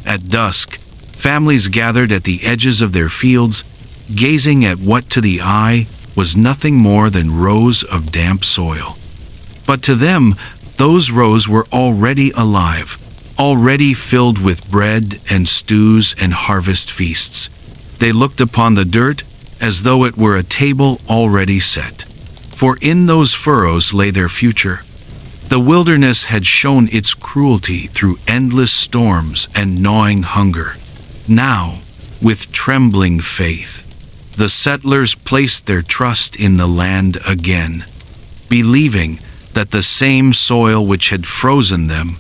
At dusk, families gathered at the edges of their fields, gazing at what to the eye was nothing more than rows of damp soil. But to them, those rows were already alive, already filled with bread and stews and harvest feasts. They looked upon the dirt as though it were a table already set. For in those furrows lay their future. The wilderness had shown its cruelty through endless storms and gnawing hunger. Now, with trembling faith, the settlers placed their trust in the land again, believing that the same soil which had frozen them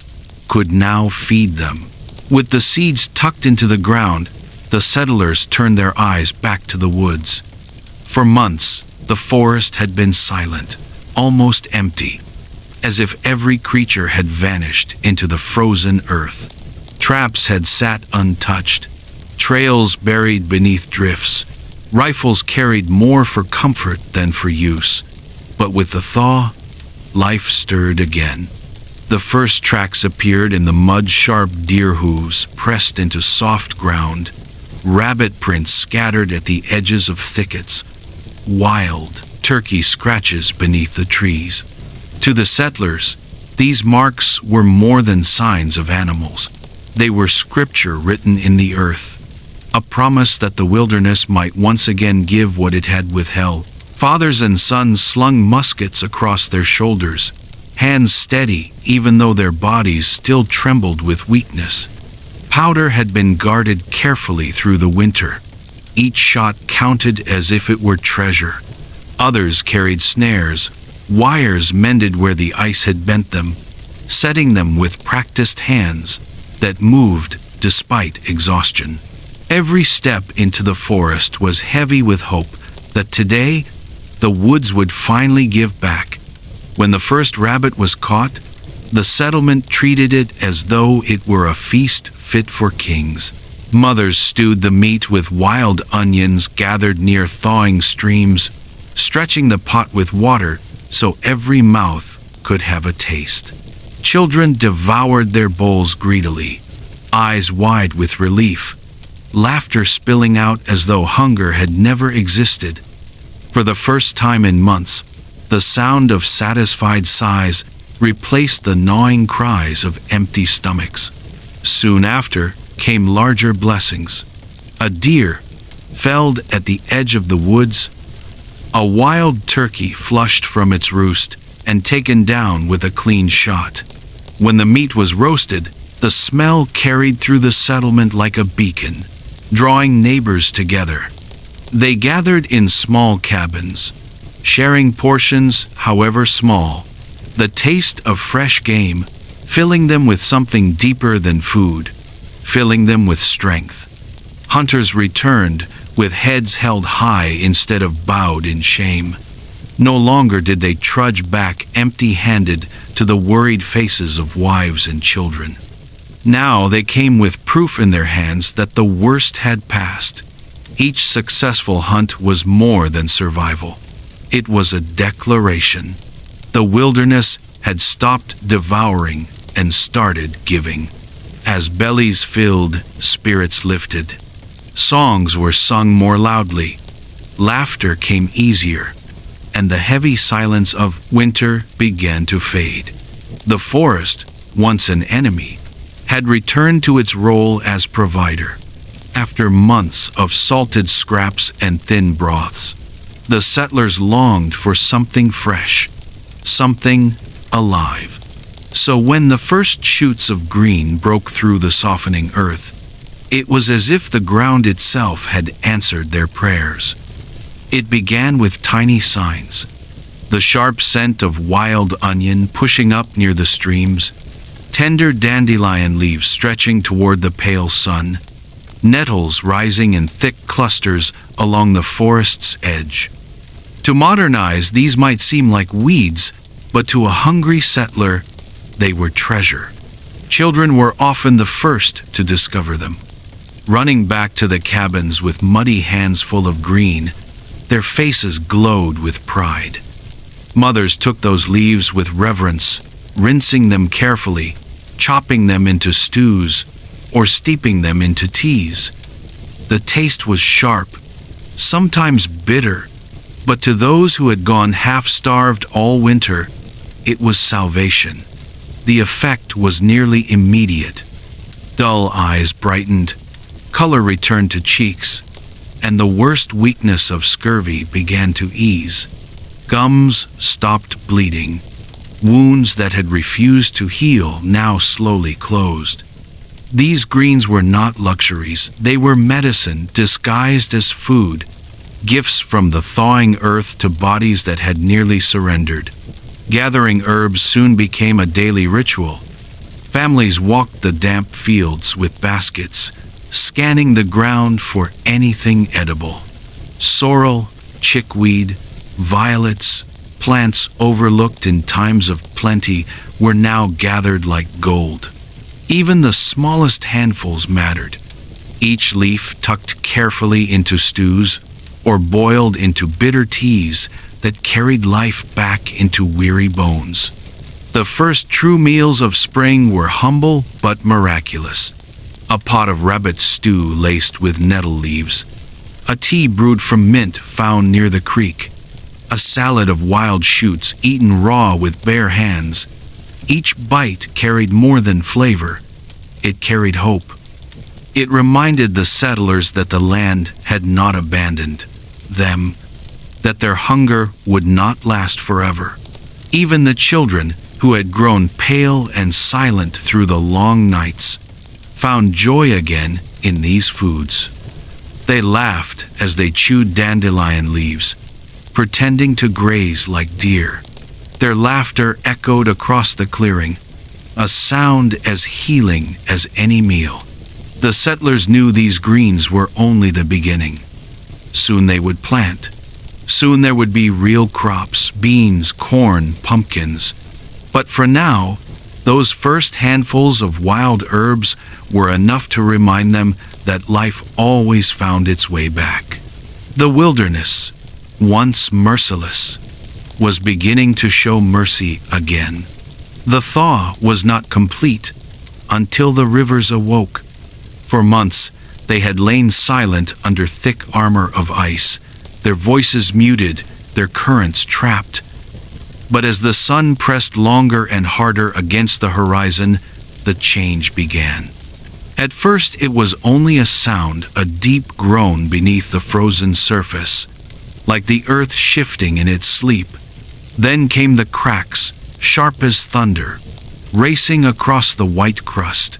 could now feed them. With the seeds tucked into the ground, the settlers turned their eyes back to the woods. For months, the forest had been silent, almost empty, as if every creature had vanished into the frozen earth. Traps had sat untouched, trails buried beneath drifts, rifles carried more for comfort than for use. But with the thaw, life stirred again. The first tracks appeared in the mud-sharp deer hooves pressed into soft ground, rabbit prints scattered at the edges of thickets, wild turkey scratches beneath the trees. To the settlers, These marks were more than signs of animals. They were scripture written in the earth, a promise that the wilderness might once again give what it had withheld. Fathers and sons slung muskets across their shoulders, hands steady even though their bodies still trembled with weakness. Powder had been guarded carefully through the winter. Each shot counted as if it were treasure. Others carried snares, wires mended where the ice had bent them, setting them with practiced hands that moved despite exhaustion. Every step into the forest was heavy with hope that today the woods would finally give back. When the first rabbit was caught, the settlement treated it as though it were a feast fit for kings. Mothers stewed the meat with wild onions gathered near thawing streams, stretching the pot with water so every mouth could have a taste. Children devoured their bowls greedily, eyes wide with relief, laughter spilling out as though hunger had never existed. For the first time in months, the sound of satisfied sighs replaced the gnawing cries of empty stomachs. Soon after came larger blessings. A deer felled at the edge of the woods, a wild turkey flushed from its roost and taken down with a clean shot. When the meat was roasted, the smell carried through the settlement like a beacon, drawing neighbors together. They gathered in small cabins, sharing portions however small, the taste of fresh game filling them with something deeper than food, filling them with strength. Hunters returned with heads held high instead of bowed in shame. No longer did they trudge back empty-handed to the worried faces of wives and children. Now they came with proof in their hands that the worst had passed. Each successful hunt was more than survival. It was a declaration. The wilderness had stopped devouring and started giving. As bellies filled, spirits lifted. Songs were sung more loudly. Laughter came easier, and the heavy silence of winter began to fade. The forest, once an enemy, had returned to its role as provider. After months of salted scraps and thin broths, the settlers longed for something fresh, something alive. So when the first shoots of green broke through the softening earth, it was as if the ground itself had answered their prayers. It began with tiny signs. The sharp scent of wild onion pushing up near the streams, tender dandelion leaves stretching toward the pale sun, nettles rising in thick clusters along the forest's edge. To modern eyes, these might seem like weeds, but to a hungry settler, they were treasure. Children were often the first to discover them. Running back to the cabins with muddy hands full of green, their faces glowed with pride. Mothers took those leaves with reverence, rinsing them carefully, chopping them into stews, or steeping them into teas. The taste was sharp, sometimes bitter, but to those who had gone half-starved all winter, it was salvation. The effect was nearly immediate. Dull eyes brightened, color returned to cheeks, and the worst weakness of scurvy began to ease. Gums stopped bleeding. Wounds that had refused to heal now slowly closed. These greens were not luxuries, they were medicine disguised as food, gifts from the thawing earth to bodies that had nearly surrendered. Gathering herbs soon became a daily ritual. Families walked the damp fields with baskets, scanning the ground for anything edible. Sorrel, chickweed, violets, plants overlooked in times of plenty were now gathered like gold. Even the smallest handfuls mattered. Each leaf tucked carefully into stews or boiled into bitter teas that carried life back into weary bones. The first true meals of spring were humble but miraculous. A pot of rabbit stew laced with nettle leaves, a tea brewed from mint found near the creek, a salad of wild shoots eaten raw with bare hands. Each bite carried more than flavor. It carried hope. It reminded the settlers that the land had not abandoned them, that their hunger would not last forever. Even the children, who had grown pale and silent through the long nights, found joy again in these foods. They laughed as they chewed dandelion leaves, pretending to graze like deer. Their laughter echoed across the clearing, a sound as healing as any meal. The settlers knew these greens were only the beginning. Soon they would plant. Soon there would be real crops, beans, corn, pumpkins. But for now, those first handfuls of wild herbs were enough to remind them that life always found its way back. The wilderness, once merciless, was beginning to show mercy again. The thaw was not complete until the rivers awoke. For months, they had lain silent under thick armor of ice, their voices muted, their currents trapped. But as the sun pressed longer and harder against the horizon, the change began. At first it was only a sound, a deep groan beneath the frozen surface, like the earth shifting in its sleep. Then came the cracks, sharp as thunder, racing across the white crust.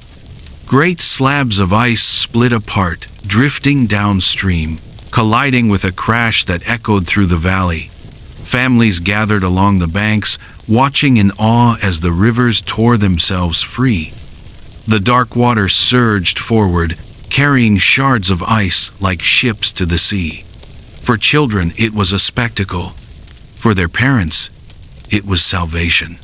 Great slabs of ice split apart, drifting downstream, colliding with a crash that echoed through the valley. Families gathered along the banks, watching in awe as the rivers tore themselves free. The dark water surged forward, carrying shards of ice like ships to the sea. For children, it was a spectacle. For their parents, it was salvation.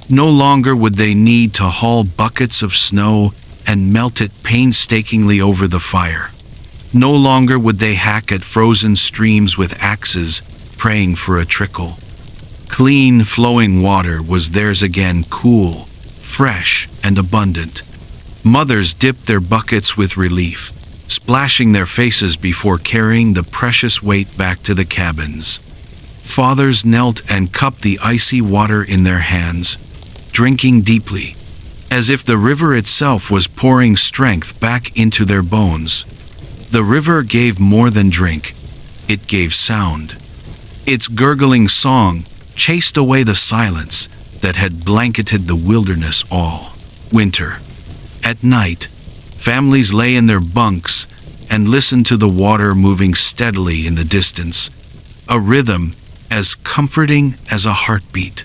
No longer would they need to haul buckets of snow and melt it painstakingly over the fire. No longer would they hack at frozen streams with axes, praying for a trickle. Clean, flowing water was theirs again, cool, fresh, and abundant. Mothers dipped their buckets with relief, splashing their faces before carrying the precious weight back to the cabins. Fathers knelt and cupped the icy water in their hands, drinking deeply, as if the river itself was pouring strength back into their bones. The river gave more than drink. It gave sound. Its gurgling song chased away the silence that had blanketed the wilderness all winter. At night, families lay in their bunks and listened to the water moving steadily in the distance, a rhythm as comforting as a heartbeat.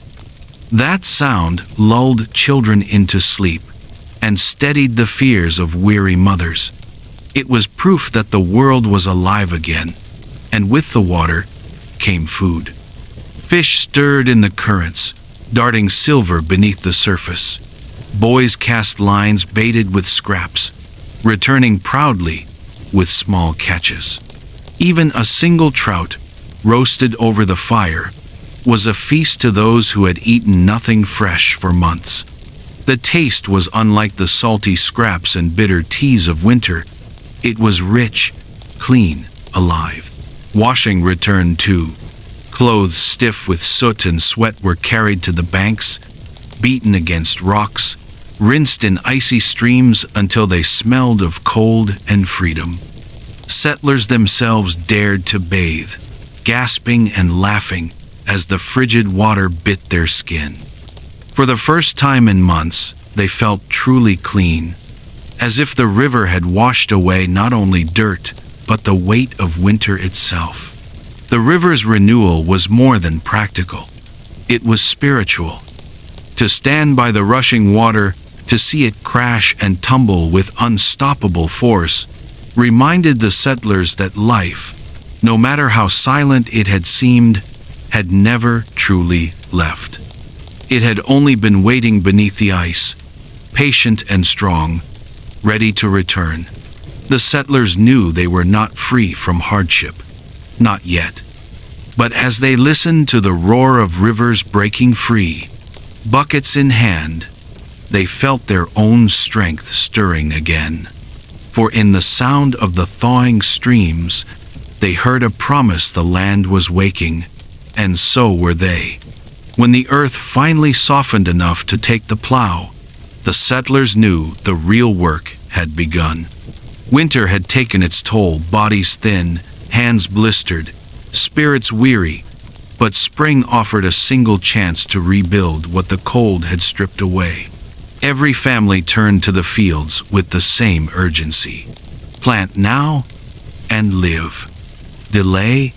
That sound lulled children into sleep and steadied the fears of weary mothers. It was proof that the world was alive again, and with the water came food. Fish stirred in the currents, darting silver beneath the surface. Boys cast lines baited with scraps, returning proudly with small catches. Even a single trout, roasted over the fire, was a feast to those who had eaten nothing fresh for months. The taste was unlike the salty scraps and bitter teas of winter. It was rich, clean, alive. Washing returned too. Clothes stiff with soot and sweat were carried to the banks, beaten against rocks, rinsed in icy streams until they smelled of cold and freedom. Settlers themselves dared to bathe, gasping and laughing as the frigid water bit their skin. For the first time in months, they felt truly clean, as if the river had washed away not only dirt, but the weight of winter itself. The river's renewal was more than practical. It was spiritual. To stand by the rushing water, to see it crash and tumble with unstoppable force, reminded the settlers that life, no matter how silent it had seemed, had never truly left. It had only been waiting beneath the ice, patient and strong, ready to return. The settlers knew they were not free from hardship. Not yet. But as they listened to the roar of rivers breaking free, buckets in hand, they felt their own strength stirring again. For in the sound of the thawing streams, they heard a promise the land was waking, and so were they. When the earth finally softened enough to take the plow, the settlers knew the real work had begun. Winter had taken its toll, bodies thin, hands blistered, spirits weary, but spring offered a single chance to rebuild what the cold had stripped away. Every family turned to the fields with the same urgency. Plant now and live. Delay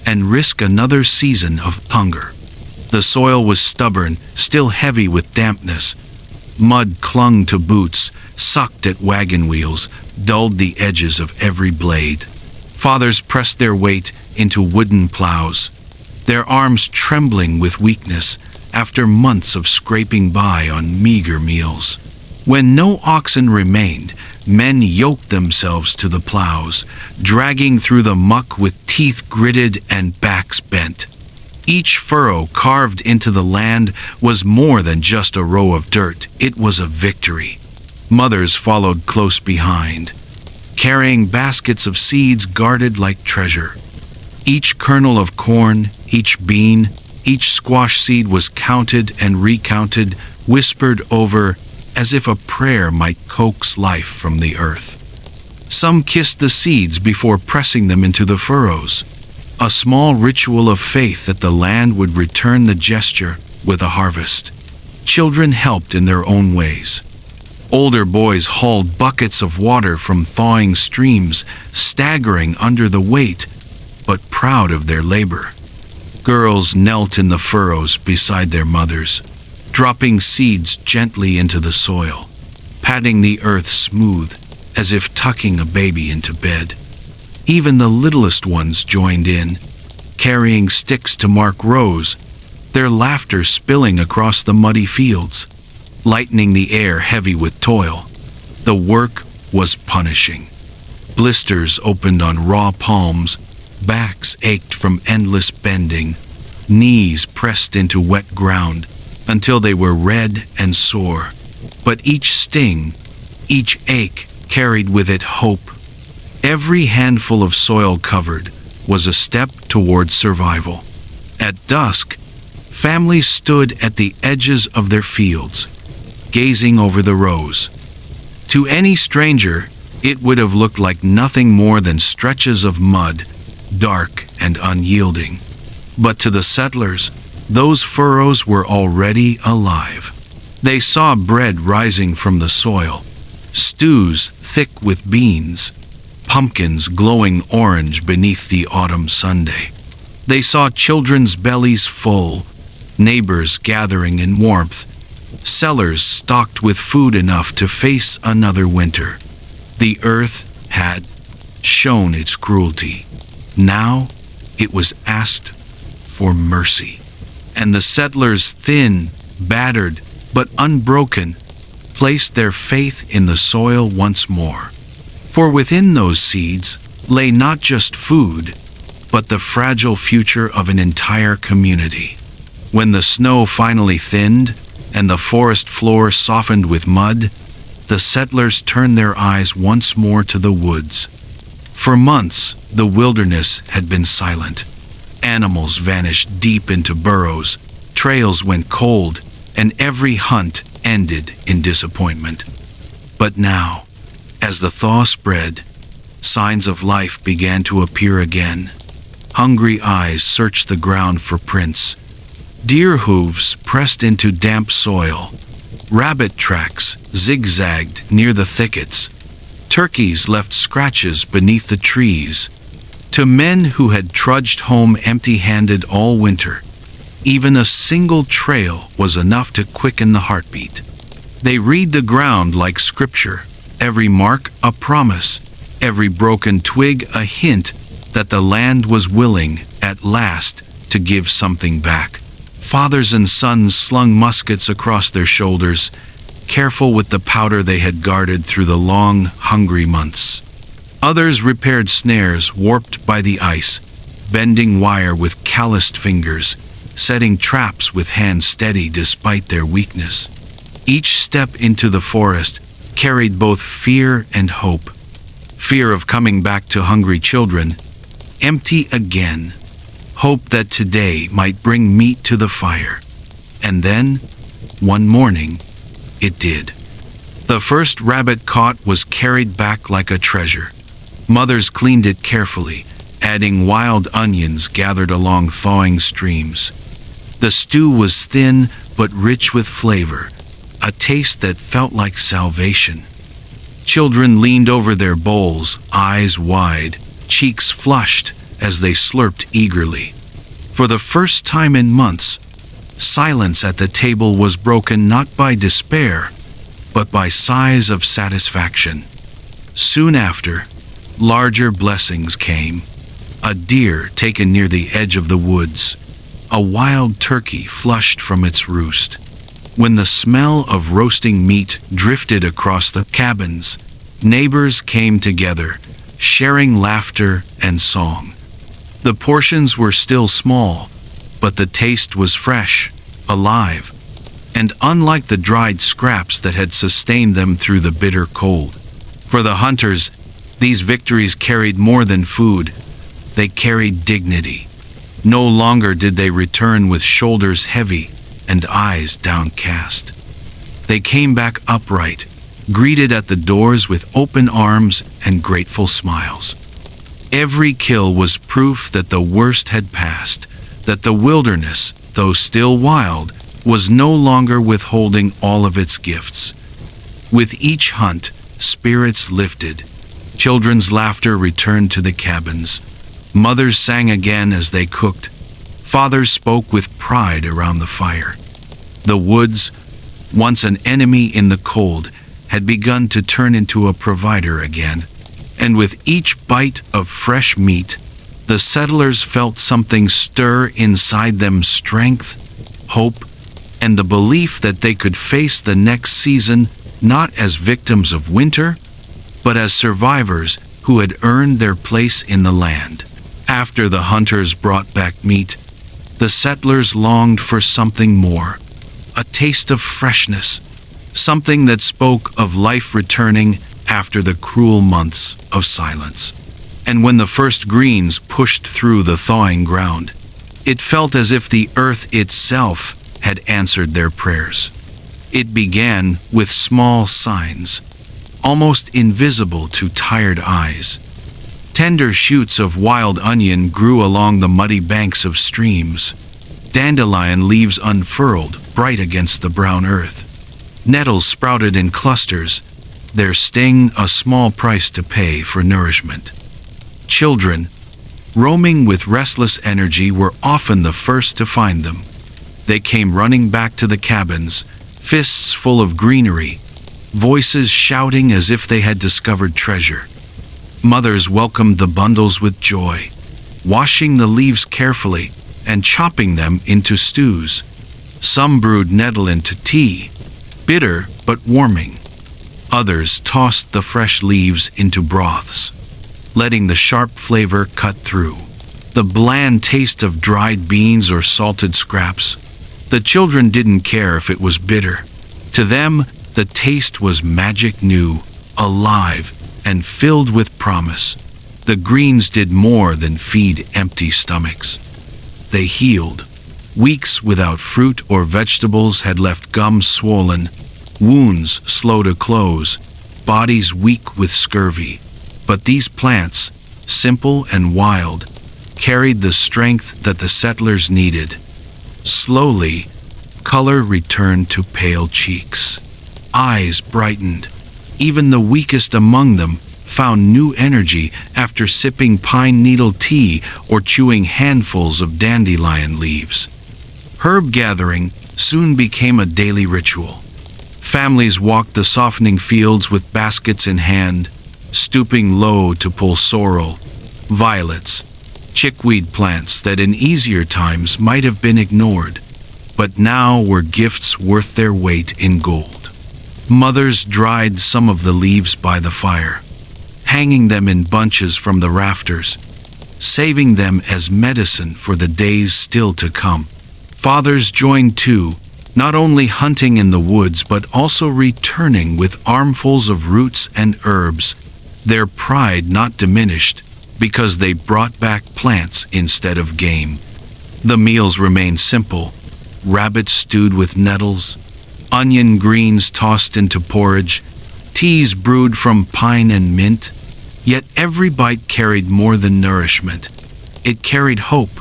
and risk another season of hunger. The soil was stubborn, still heavy with dampness. Mud clung to boots, sucked at wagon wheels, dulled the edges of every blade. Fathers pressed their weight into wooden plows, their arms trembling with weakness after months of scraping by on meager meals. When no oxen remained, men yoked themselves to the plows, dragging through the muck with teeth gritted and backs bent. Each furrow carved into the land was more than just a row of dirt, it was a victory. Mothers followed close behind, carrying baskets of seeds guarded like treasure. Each kernel of corn, each bean, each squash seed was counted and recounted, whispered over, as if a prayer might coax life from the earth. Some kissed the seeds before pressing them into the furrows, a small ritual of faith that the land would return the gesture with a harvest. Children helped in their own ways. Older boys hauled buckets of water from thawing streams, staggering under the weight, but proud of their labor. Girls knelt in the furrows beside their mothers, dropping seeds gently into the soil, patting the earth smooth as if tucking a baby into bed. Even the littlest ones joined in, carrying sticks to mark rows, their laughter spilling across the muddy fields, lightening the air heavy with toil. The work was punishing. Blisters opened on raw palms, backs ached from endless bending, knees pressed into wet ground until they were red and sore. But each sting, each ache carried with it hope. Every handful of soil covered was a step toward survival. At dusk, families stood at the edges of their fields, gazing over the rows. To any stranger, it would have looked like nothing more than stretches of mud, dark and unyielding. But to the settlers, those furrows were already alive. They saw bread rising from the soil, stews thick with beans, pumpkins glowing orange beneath the autumn Sunday. They saw children's bellies full, neighbors gathering in warmth, cellars stocked with food enough to face another winter. The earth had shown its cruelty. Now it was asked for mercy. And the settlers, thin, battered, but unbroken, placed their faith in the soil once more. For within those seeds lay not just food, but the fragile future of an entire community. When the snow finally thinned and the forest floor softened with mud, the settlers turned their eyes once more to the woods. For months, the wilderness had been silent. Animals vanished deep into burrows, trails went cold, and every hunt ended in disappointment. But now, as the thaw spread, signs of life began to appear again. Hungry eyes searched the ground for prints. Deer hooves pressed into damp soil. Rabbit tracks zigzagged near the thickets. Turkeys left scratches beneath the trees. To men who had trudged home empty-handed all winter, even a single trail was enough to quicken the heartbeat. They read the ground like scripture, every mark a promise, every broken twig a hint that the land was willing, at last, to give something back. Fathers and sons slung muskets across their shoulders, careful with the powder they had guarded through the long, hungry months. Others repaired snares warped by the ice, bending wire with calloused fingers, setting traps with hands steady despite their weakness. Each step into the forest carried both fear and hope. Fear of coming back to hungry children, empty again. Hope that today might bring meat to the fire. And then, one morning, it did. The first rabbit caught was carried back like a treasure. Mothers cleaned it carefully, adding wild onions gathered along thawing streams. The stew was thin but rich with flavor, a taste that felt like salvation. Children leaned over their bowls, eyes wide, cheeks flushed as they slurped eagerly. For the first time in months, silence at the table was broken not by despair, but by sighs of satisfaction. Soon after, larger blessings came. A deer taken near the edge of the woods, a wild turkey flushed from its roost. When the smell of roasting meat drifted across the cabins, neighbors came together, sharing laughter and song. The portions were still small, but the taste was fresh, alive, and unlike the dried scraps that had sustained them through the bitter cold. For the hunters, these victories carried more than food. They carried dignity. No longer did they return with shoulders heavy and eyes downcast. They came back upright, greeted at the doors with open arms and grateful smiles. Every kill was proof that the worst had passed, that the wilderness, though still wild, was no longer withholding all of its gifts. With each hunt, spirits lifted. Children's laughter returned to the cabins. Mothers sang again as they cooked. Fathers spoke with pride around the fire. The woods, once an enemy in the cold, had begun to turn into a provider again. And with each bite of fresh meat, the settlers felt something stir inside them: strength, hope, and the belief that they could face the next season not as victims of winter, but as survivors who had earned their place in the land. After the hunters brought back meat, the settlers longed for something more, a taste of freshness, something that spoke of life returning after the cruel months of silence. And when the first greens pushed through the thawing ground, it felt as if the earth itself had answered their prayers. It began with small signs, almost invisible to tired eyes. Tender shoots of wild onion grew along the muddy banks of streams. Dandelion leaves unfurled, bright against the brown earth. Nettles sprouted in clusters, their sting a small price to pay for nourishment. Children, roaming with restless energy, were often the first to find them. They came running back to the cabins, fists full of greenery, voices shouting as if they had discovered treasure. Mothers welcomed the bundles with joy, washing the leaves carefully and chopping them into stews. Some brewed nettle into tea, bitter but warming. Others tossed the fresh leaves into broths, letting the sharp flavor cut through. The bland taste of dried beans or salted scraps. The children didn't care if it was bitter. To them, the taste was magic new, alive, and filled with promise. The greens did more than feed empty stomachs. They healed. Weeks without fruit or vegetables had left gums swollen, wounds slow to close, bodies weak with scurvy. But these plants, simple and wild, carried the strength that the settlers needed. Slowly, color returned to pale cheeks. Eyes brightened. Even the weakest among them found new energy after sipping pine needle tea or chewing handfuls of dandelion leaves. Herb gathering soon became a daily ritual. Families walked the softening fields with baskets in hand, stooping low to pull sorrel, violets, chickweed plants that in easier times might have been ignored, but now were gifts worth their weight in gold. Mothers dried some of the leaves by the fire, hanging them in bunches from the rafters, saving them as medicine for the days still to come. Fathers joined too, not only hunting in the woods but also returning with armfuls of roots and herbs, their pride not diminished because they brought back plants instead of game. The meals remained simple: rabbit stewed with nettles, onion greens tossed into porridge, teas brewed from pine and mint. Yet every bite carried more than nourishment. It carried hope.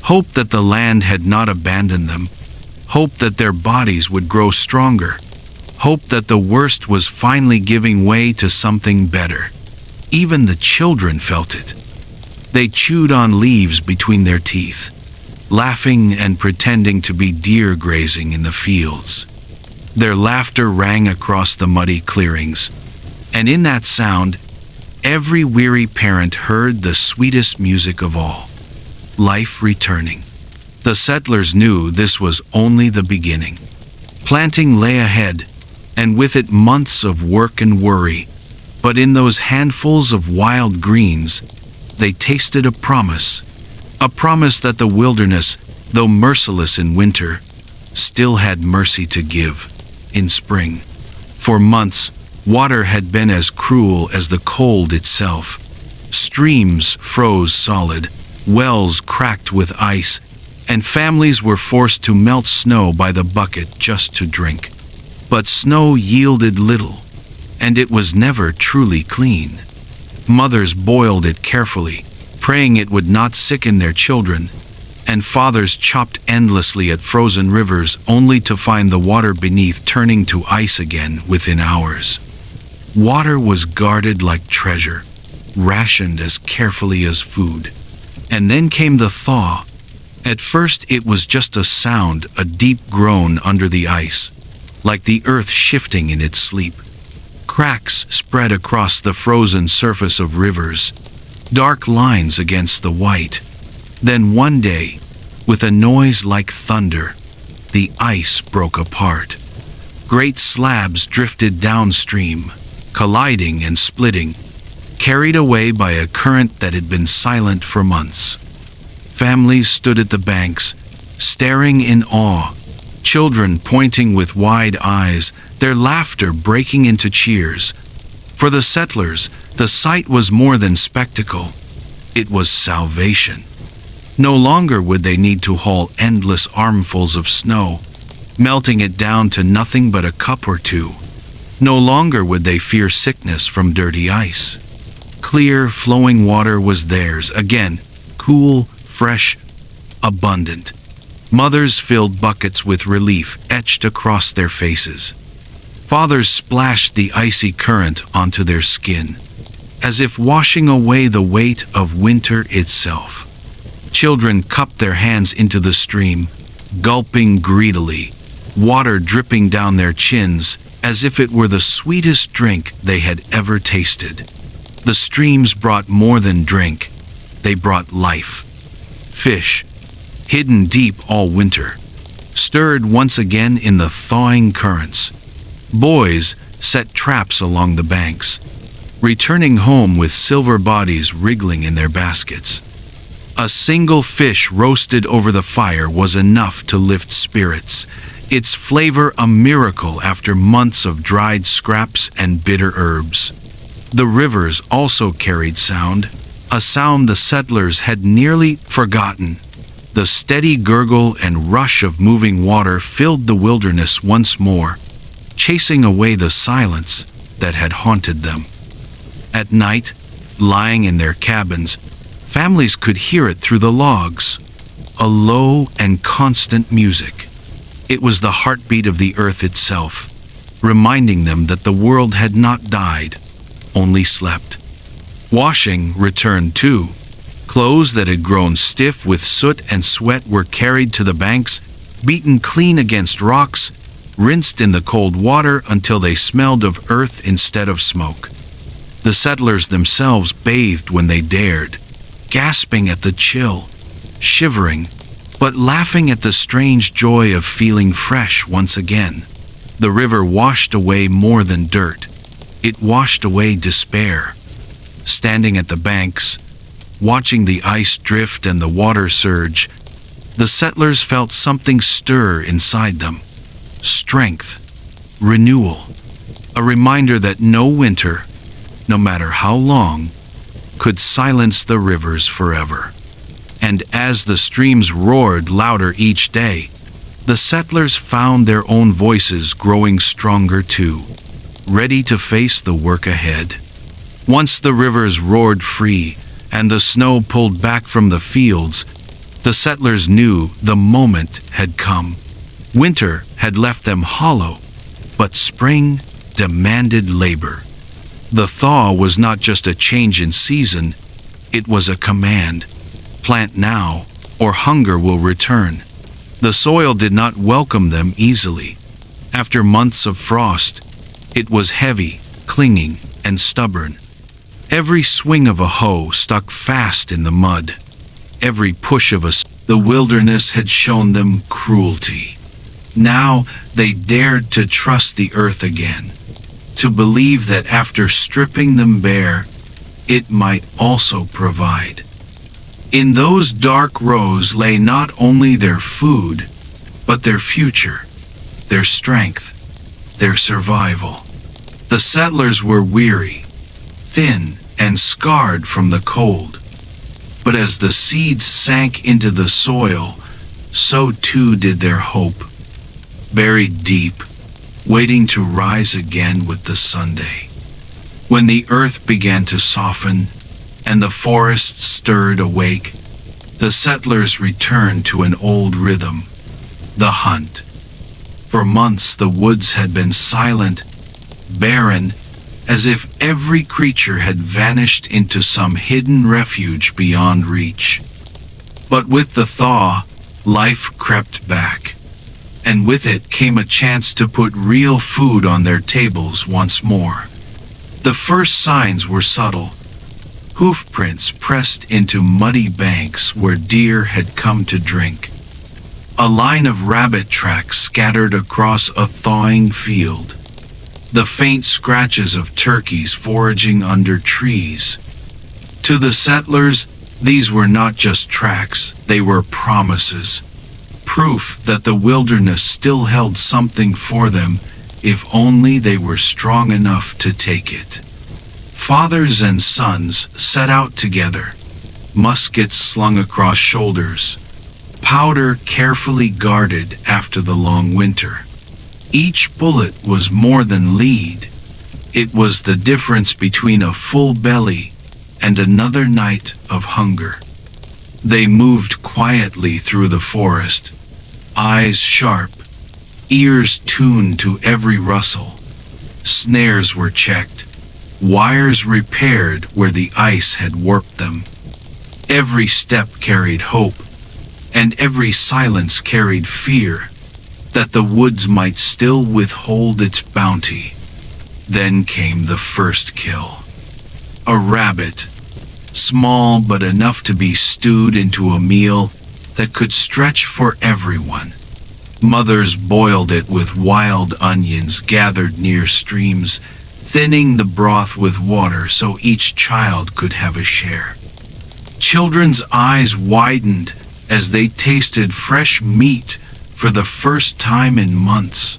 Hope that the land had not abandoned them. Hope that their bodies would grow stronger. Hope that the worst was finally giving way to something better. Even the children felt it. They chewed on leaves between their teeth, laughing and pretending to be deer grazing in the fields. Their laughter rang across the muddy clearings, and in that sound, every weary parent heard the sweetest music of all: life returning. The settlers knew this was only the beginning. Planting lay ahead, and with it months of work and worry. But in those handfuls of wild greens, they tasted a promise that the wilderness, though merciless in winter, still had mercy to give in spring. For months, water had been as cruel as the cold itself. Streams froze solid, wells cracked with ice, and families were forced to melt snow by the bucket just to drink. But snow yielded little, and it was never truly clean. Mothers boiled it carefully, praying it would not sicken their children, and fathers chopped endlessly at frozen rivers only to find the water beneath turning to ice again within hours. Water was guarded like treasure, rationed as carefully as food. And then came the thaw. At first it was just a sound, a deep groan under the ice, like the earth shifting in its sleep. Cracks spread across the frozen surface of rivers, dark lines against the white. Then one day, with a noise like thunder, the ice broke apart. Great slabs drifted downstream, colliding and splitting, carried away by a current that had been silent for months. Families stood at the banks, staring in awe, children pointing with wide eyes, their laughter breaking into cheers. For the settlers, the sight was more than spectacle. It was salvation. No longer would they need to haul endless armfuls of snow, melting it down to nothing but a cup or two. No longer would they fear sickness from dirty ice. Clear, flowing water was theirs again, cool, fresh, abundant. Mothers filled buckets with relief etched across their faces. Fathers splashed the icy current onto their skin, as if washing away the weight of winter itself. Children cupped their hands into the stream, gulping greedily, water dripping down their chins as if it were the sweetest drink they had ever tasted. The streams brought more than drink, they brought life. Fish, hidden deep all winter, stirred once again in the thawing currents. Boys set traps along the banks, returning home with silver bodies wriggling in their baskets. A single fish roasted over the fire was enough to lift spirits, its flavor a miracle after months of dried scraps and bitter herbs. The rivers also carried sound, a sound the settlers had nearly forgotten. The steady gurgle and rush of moving water filled the wilderness once more, chasing away the silence that had haunted them. At night, lying in their cabins, families could hear it through the logs, a low and constant music. It was the heartbeat of the earth itself, reminding them that the world had not died, only slept. Washing returned too. Clothes that had grown stiff with soot and sweat were carried to the banks, beaten clean against rocks, rinsed in the cold water until they smelled of earth instead of smoke. The settlers themselves bathed when they dared, gasping at the chill, shivering, but laughing at the strange joy of feeling fresh once again. The river washed away more than dirt. It washed away despair. Standing at the banks, watching the ice drift and the water surge, the settlers felt something stir inside them. Strength, renewal, a reminder that no winter, no matter how long, could silence the rivers forever. And as the streams roared louder each day, The settlers found their own voices growing stronger too, ready to face the work ahead. Once the rivers roared free and the snow pulled back from the fields, the settlers knew the moment had come. Winter had left them hollow, but spring demanded labor. The thaw was not just a change in season, it was a command. Plant now, or hunger will return. The soil did not welcome them easily. After months of frost, it was heavy, clinging, and stubborn. Every swing of a hoe stuck fast in the mud. Every push of the wilderness had shown them cruelty. Now they dared to trust the earth again, to believe that after stripping them bare, it might also provide. In those dark rows lay not only their food, but their future, their strength, their survival. The settlers were weary, thin, and scarred from the cold. But as the seeds sank into the soil, so too did their hope, buried deep, waiting to rise again with the Sunday. When the earth began to soften and the forests stirred awake, the settlers returned to an old rhythm, the hunt. For months the woods had been silent, barren, as if every creature had vanished into some hidden refuge beyond reach. But with the thaw, life crept back, and with it came a chance to put real food on their tables once more. The first signs were subtle. Hoof prints pressed into muddy banks where deer had come to drink. A line of rabbit tracks scattered across a thawing field. The faint scratches of turkeys foraging under trees. To the settlers, these were not just tracks, they were promises. Proof that the wilderness still held something for them, if only they were strong enough to take it. Fathers and sons set out together, muskets slung across shoulders, powder carefully guarded after the long winter. Each bullet was more than lead. It was the difference between a full belly and another night of hunger. They moved quietly through the forest, eyes sharp, ears tuned to every rustle. Snares were checked, wires repaired where the ice had warped them. Every step carried hope, and every silence carried fear that the woods might still withhold its bounty. Then came the first kill. A rabbit, small but enough to be stewed into a meal that could stretch for everyone. Mothers boiled it with wild onions gathered near streams, thinning the broth with water so each child could have a share. Children's eyes widened as they tasted fresh meat for the first time in months.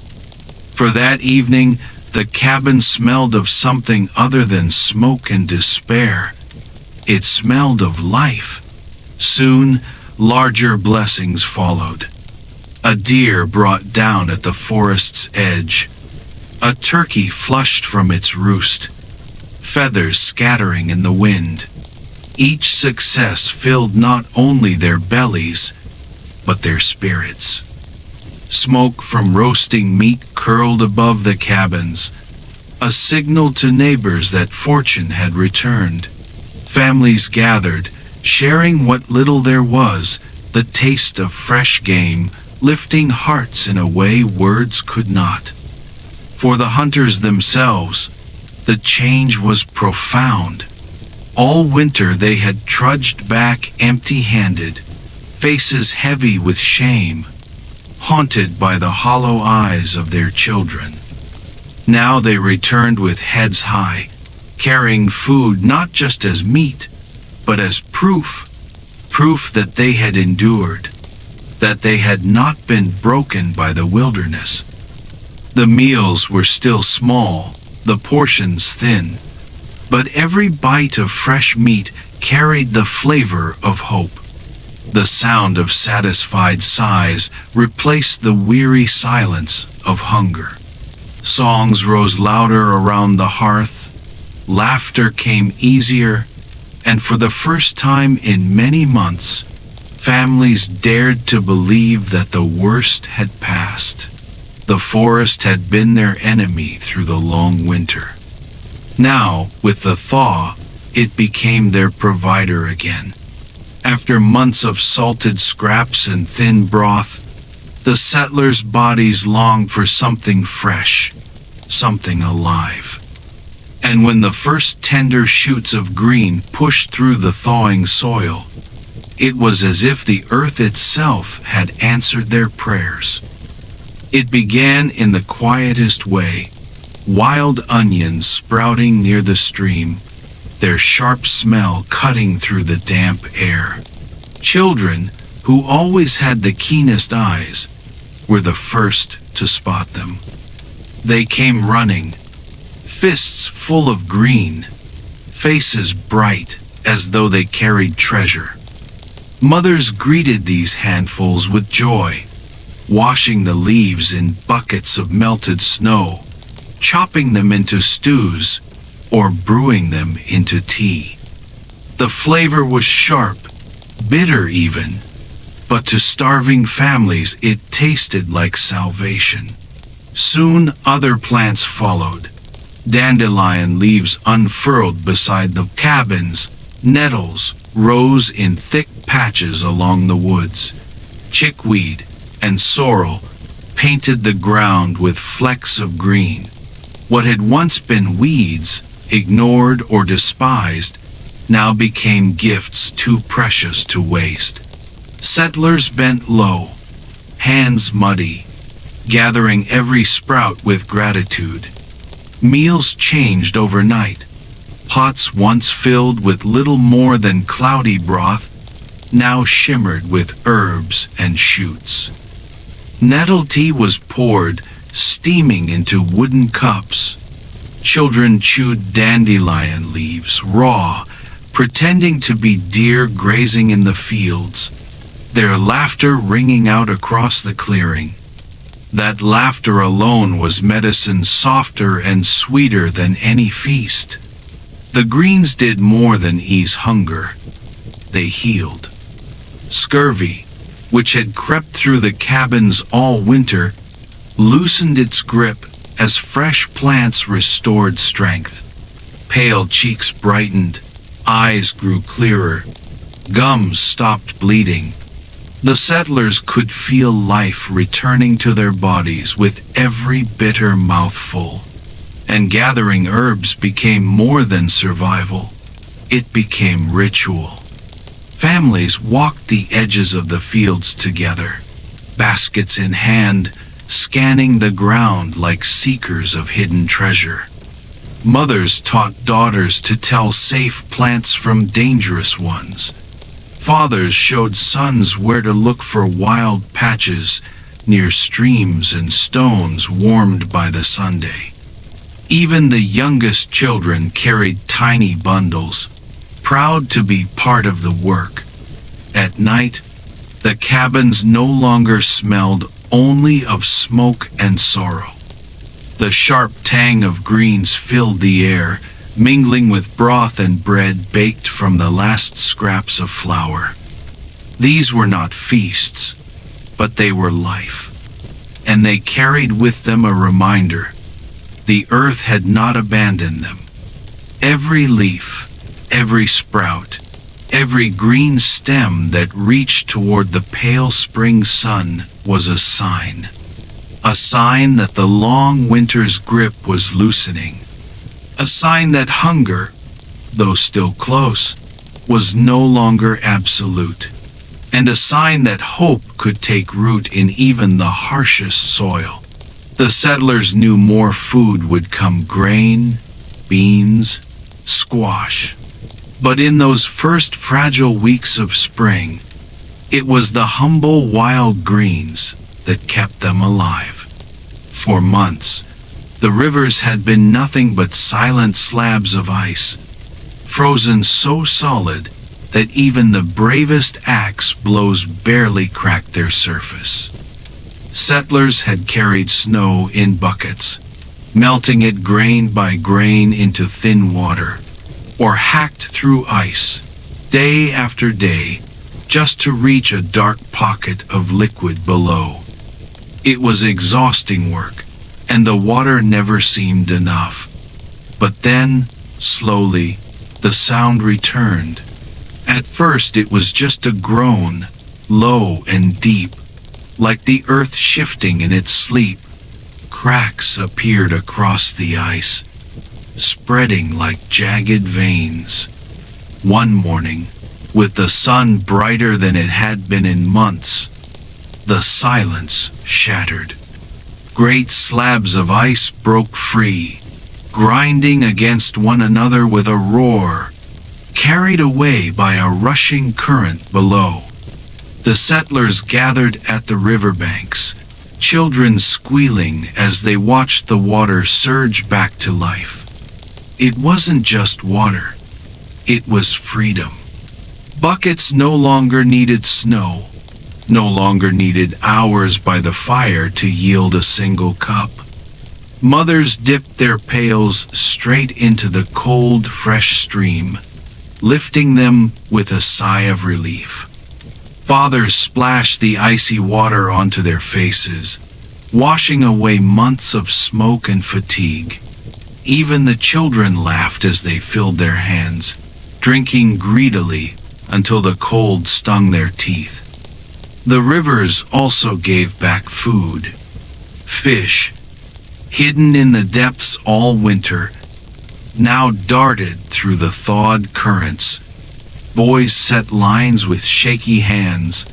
For that evening, the cabin smelled of something other than smoke and despair. It smelled of life. Soon, larger blessings followed. A deer brought down at the forest's edge. A turkey flushed from its roost, feathers scattering in the wind. Each success filled not only their bellies, but their spirits. Smoke from roasting meat curled above the cabins, a signal to neighbors that fortune had returned. Families gathered, sharing what little there was, the taste of fresh game, lifting hearts in a way words could not. For the hunters themselves, the change was profound. All winter they had trudged back empty-handed, faces heavy with shame, haunted by the hollow eyes of their children. Now they returned with heads high, carrying food not just as meat, but as proof that they had endured, that they had not been broken by the wilderness. The meals were still small, the portions thin, but every bite of fresh meat carried the flavor of hope. The sound of satisfied sighs replaced the weary silence of hunger. Songs rose louder around the hearth, laughter came easier, and for the first time in many months, families dared to believe that the worst had passed. The forest had been their enemy through the long winter. Now, with the thaw, it became their provider again. After months of salted scraps and thin broth, the settlers' bodies longed for something fresh, something alive. And when the first tender shoots of green pushed through the thawing soil, it was as if the earth itself had answered their prayers. It began in the quietest way, wild onions sprouting near the stream, their sharp smell cutting through the damp air. Children, who always had the keenest eyes, were the first to spot them. They came running, fists full of green, faces bright as though they carried treasure. Mothers greeted these handfuls with joy, washing the leaves in buckets of melted snow, chopping them into stews, or brewing them into tea. The flavor was sharp, bitter even, but to starving families it tasted like salvation. Soon other plants followed. Dandelion leaves unfurled beside the cabins, nettles rose in thick patches along the woods. Chickweed and sorrel painted the ground with flecks of green. What had once been weeds, ignored or despised, now became gifts too precious to waste. Settlers bent low, hands muddy, gathering every sprout with gratitude. Meals changed overnight. Pots once filled with little more than cloudy broth now shimmered with herbs and shoots. Nettle tea was poured, steaming into wooden cups. Children chewed dandelion leaves raw, pretending to be deer grazing in the fields, their laughter ringing out across the clearing. That laughter alone was medicine softer and sweeter than any feast. The greens did more than ease hunger. They healed. Scurvy, which had crept through the cabins all winter, loosened its grip as fresh plants restored strength. Pale cheeks brightened, eyes grew clearer, gums stopped bleeding. The settlers could feel life returning to their bodies with every bitter mouthful. And gathering herbs became more than survival. It became ritual. Families walked the edges of the fields together, baskets in hand, scanning the ground like seekers of hidden treasure. Mothers taught daughters to tell safe plants from dangerous ones. Fathers showed sons where to look for wild patches near streams and stones warmed by the Sunday. Even the youngest children carried tiny bundles, proud to be part of the work. At night, the cabins no longer smelled only of smoke and sorrow. The sharp tang of greens filled the air, mingling with broth and bread baked from the last scraps of flour. These were not feasts, but they were life, and they carried with them a reminder. The earth had not abandoned them. Every leaf, every sprout, every green stem that reached toward the pale spring sun was a sign that the long winter's grip was loosening, a sign that hunger, though still close, was no longer absolute, and a sign that hope could take root in even the harshest soil. The settlers knew more food would come: grain, beans, squash. But in those first fragile weeks of spring, it was the humble wild greens that kept them alive. For months, the rivers had been nothing but silent slabs of ice, frozen so solid that even the bravest axe blows barely cracked their surface. Settlers had carried snow in buckets, melting it grain by grain into thin water, or hacked through ice, day after day, just to reach a dark pocket of liquid below. It was exhausting work, and the water never seemed enough. But then, slowly, the sound returned. At first it was just a groan, low and deep, like the earth shifting in its sleep. Cracks appeared across the ice, spreading like jagged veins. One morning, with the sun brighter than it had been in months, the silence shattered. Great slabs of ice broke free, grinding against one another with a roar, carried away by a rushing current below. The settlers gathered at the riverbanks, children squealing as they watched the water surge back to life. It wasn't just water, it was freedom. Buckets no longer needed snow, no longer needed hours by the fire to yield a single cup. Mothers dipped their pails straight into the cold, fresh stream, lifting them with a sigh of relief. Fathers splashed the icy water onto their faces, washing away months of smoke and fatigue. Even the children laughed as they filled their hands, drinking greedily until the cold stung their teeth. The rivers also gave back food. Fish, hidden in the depths all winter, now darted through the thawed currents. Boys set lines with shaky hands,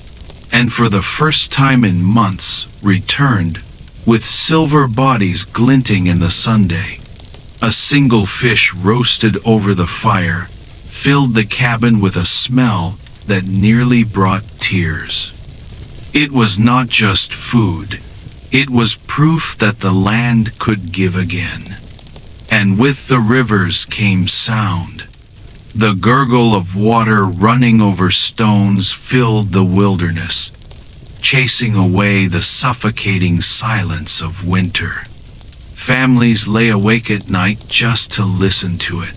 and for the first time in months returned with silver bodies glinting in the sunday. A single fish roasted over the fire filled the cabin with a smell that nearly brought tears. It was not just food, it was proof that the land could give again. And with the rivers came sound. The gurgle of water running over stones filled the wilderness, chasing away the suffocating silence of winter. Families lay awake at night just to listen to it,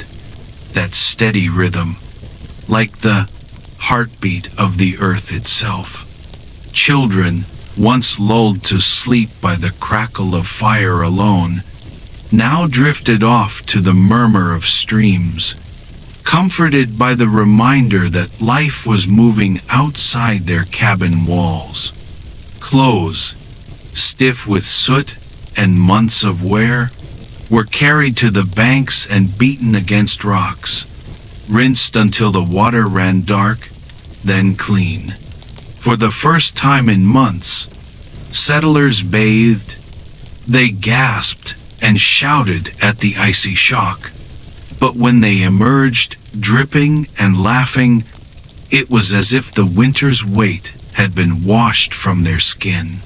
that steady rhythm, like the heartbeat of the earth itself. Children, once lulled to sleep by the crackle of fire alone, now drifted off to the murmur of streams, comforted by the reminder that life was moving outside their cabin walls. Clothes, stiff with soot and months of wear, were carried to the banks and beaten against rocks, rinsed until the water ran dark, then clean. For the first time in months, settlers bathed. They gasped and shouted at the icy shock. But when they emerged, dripping and laughing, it was as if the winter's weight had been washed from their skin.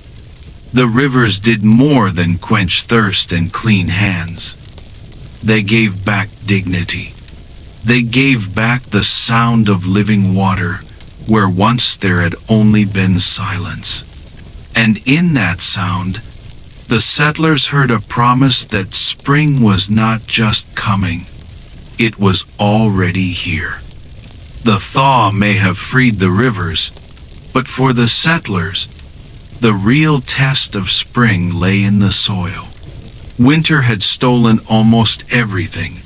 The rivers did more than quench thirst and clean hands. They gave back dignity. They gave back the sound of living water where once there had only been silence. And in that sound, the settlers heard a promise that spring was not just coming, it was already here. The thaw may have freed the rivers, but for the settlers, the real test of spring lay in the soil. Winter had stolen almost everything,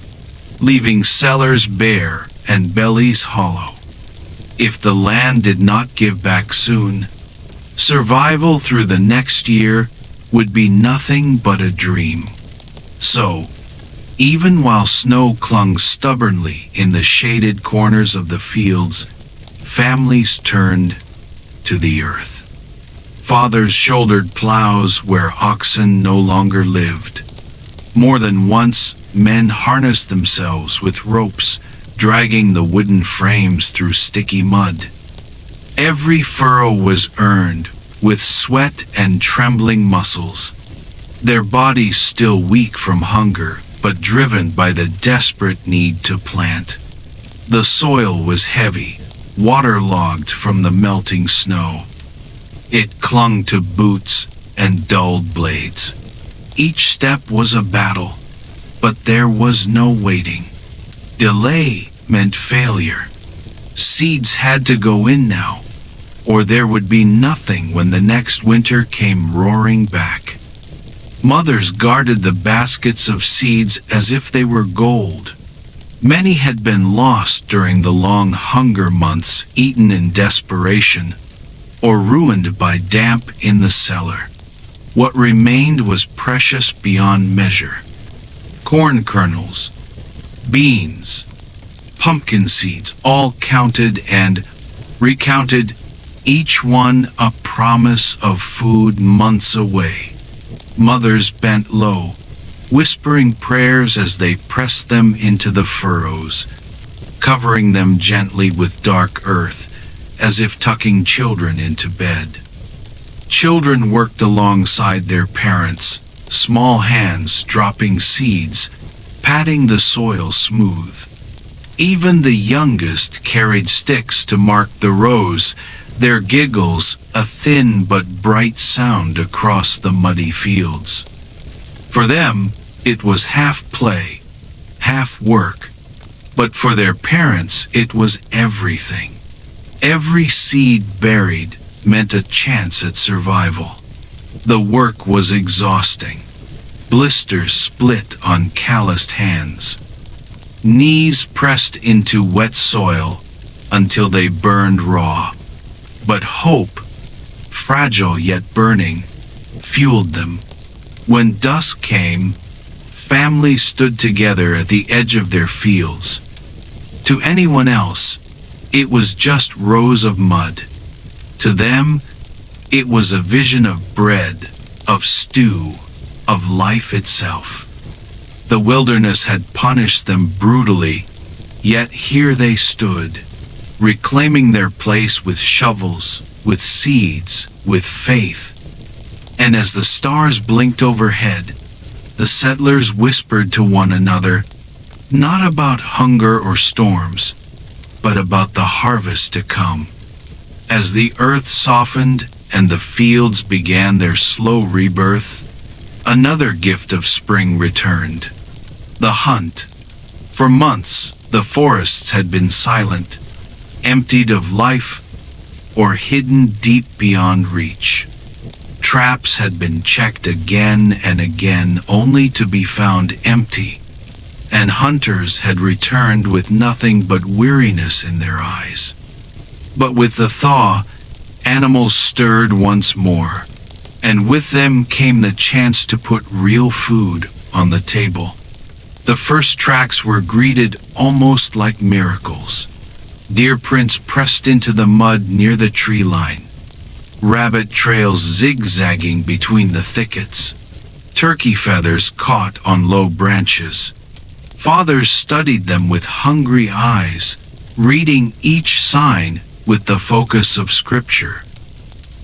leaving cellars bare and bellies hollow. If the land did not give back soon, survival through the next year would be nothing but a dream. So, even while snow clung stubbornly in the shaded corners of the fields, families turned to the earth. Fathers shouldered plows where oxen no longer lived. More than once, men harnessed themselves with ropes, dragging the wooden frames through sticky mud. Every furrow was earned with sweat and trembling muscles, their bodies still weak from hunger, but driven by the desperate need to plant. The soil was heavy, waterlogged from the melting snow. It clung to boots and dulled blades. Each step was a battle, but there was no waiting. Delay meant failure. Seeds had to go in now, or there would be nothing when the next winter came roaring back. Mothers guarded the baskets of seeds as if they were gold. Many had been lost during the long hunger months, eaten in desperation, or ruined by damp in the cellar. What remained was precious beyond measure. Corn kernels, beans, pumpkin seeds, all counted and recounted, each one a promise of food months away. Mothers bent low, whispering prayers as they pressed them into the furrows, covering them gently with dark earth, as if tucking children into bed. Children worked alongside their parents, small hands dropping seeds, patting the soil smooth. Even the youngest carried sticks to mark the rows, their giggles a thin but bright sound across the muddy fields. For them, it was half play, half work, but for their parents it was everything. Every seed buried meant a chance at survival. The work was exhausting. Blisters split on calloused hands. Knees pressed into wet soil until they burned raw. But hope, fragile yet burning, fueled them. When dusk came, families stood together at the edge of their fields. To anyone else, it was just rows of mud. To them, it was a vision of bread, of stew, of life itself. The wilderness had punished them brutally, yet here they stood, reclaiming their place with shovels, with seeds, with faith. And as the stars blinked overhead, the settlers whispered to one another, not about hunger or storms, but about the harvest to come. As the earth softened and the fields began their slow rebirth, another gift of spring returned. The hunt. For months, the forests had been silent, emptied of life, or hidden deep beyond reach. Traps had been checked again and again only to be found empty, and hunters had returned with nothing but weariness in their eyes. But with the thaw, animals stirred once more, and with them came the chance to put real food on the table. The first tracks were greeted almost like miracles. Deer prints pressed into the mud near the tree line, rabbit trails zigzagging between the thickets, turkey feathers caught on low branches. Fathers studied them with hungry eyes, reading each sign with the focus of Scripture.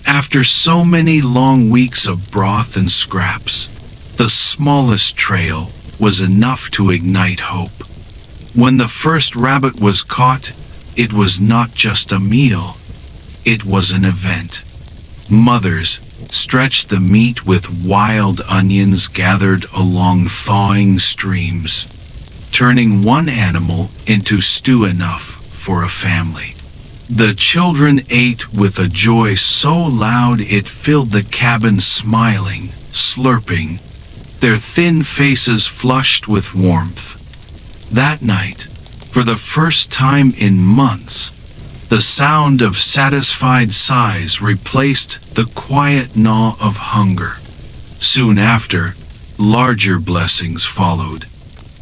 After so many long weeks of broth and scraps, the smallest trail was enough to ignite hope. When the first rabbit was caught, it was not just a meal, it was an event. Mothers stretched the meat with wild onions gathered along thawing streams, turning one animal into stew enough for a family. The children ate with a joy so loud it filled the cabin, smiling, slurping, their thin faces flushed with warmth. That night, for the first time in months, the sound of satisfied sighs replaced the quiet gnaw of hunger. Soon after, larger blessings followed.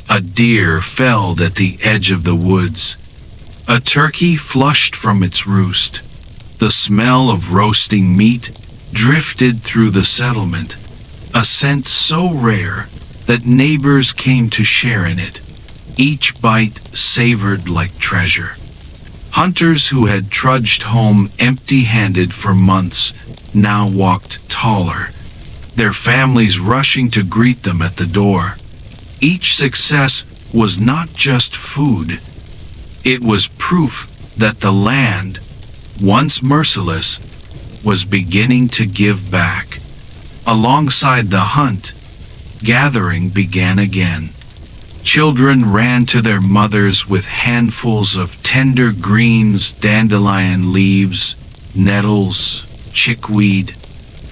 A deer felled at the edge of the woods. A turkey flushed from its roost. The smell of roasting meat drifted through the settlement, a scent so rare that neighbors came to share in it, each bite savored like treasure. Hunters who had trudged home empty-handed for months now walked taller, their families rushing to greet them at the door. Each success was not just food, it was proof that the land, once merciless, was beginning to give back. Alongside the hunt, gathering began again. Children ran to their mothers with handfuls of tender greens, dandelion leaves, nettles, chickweed,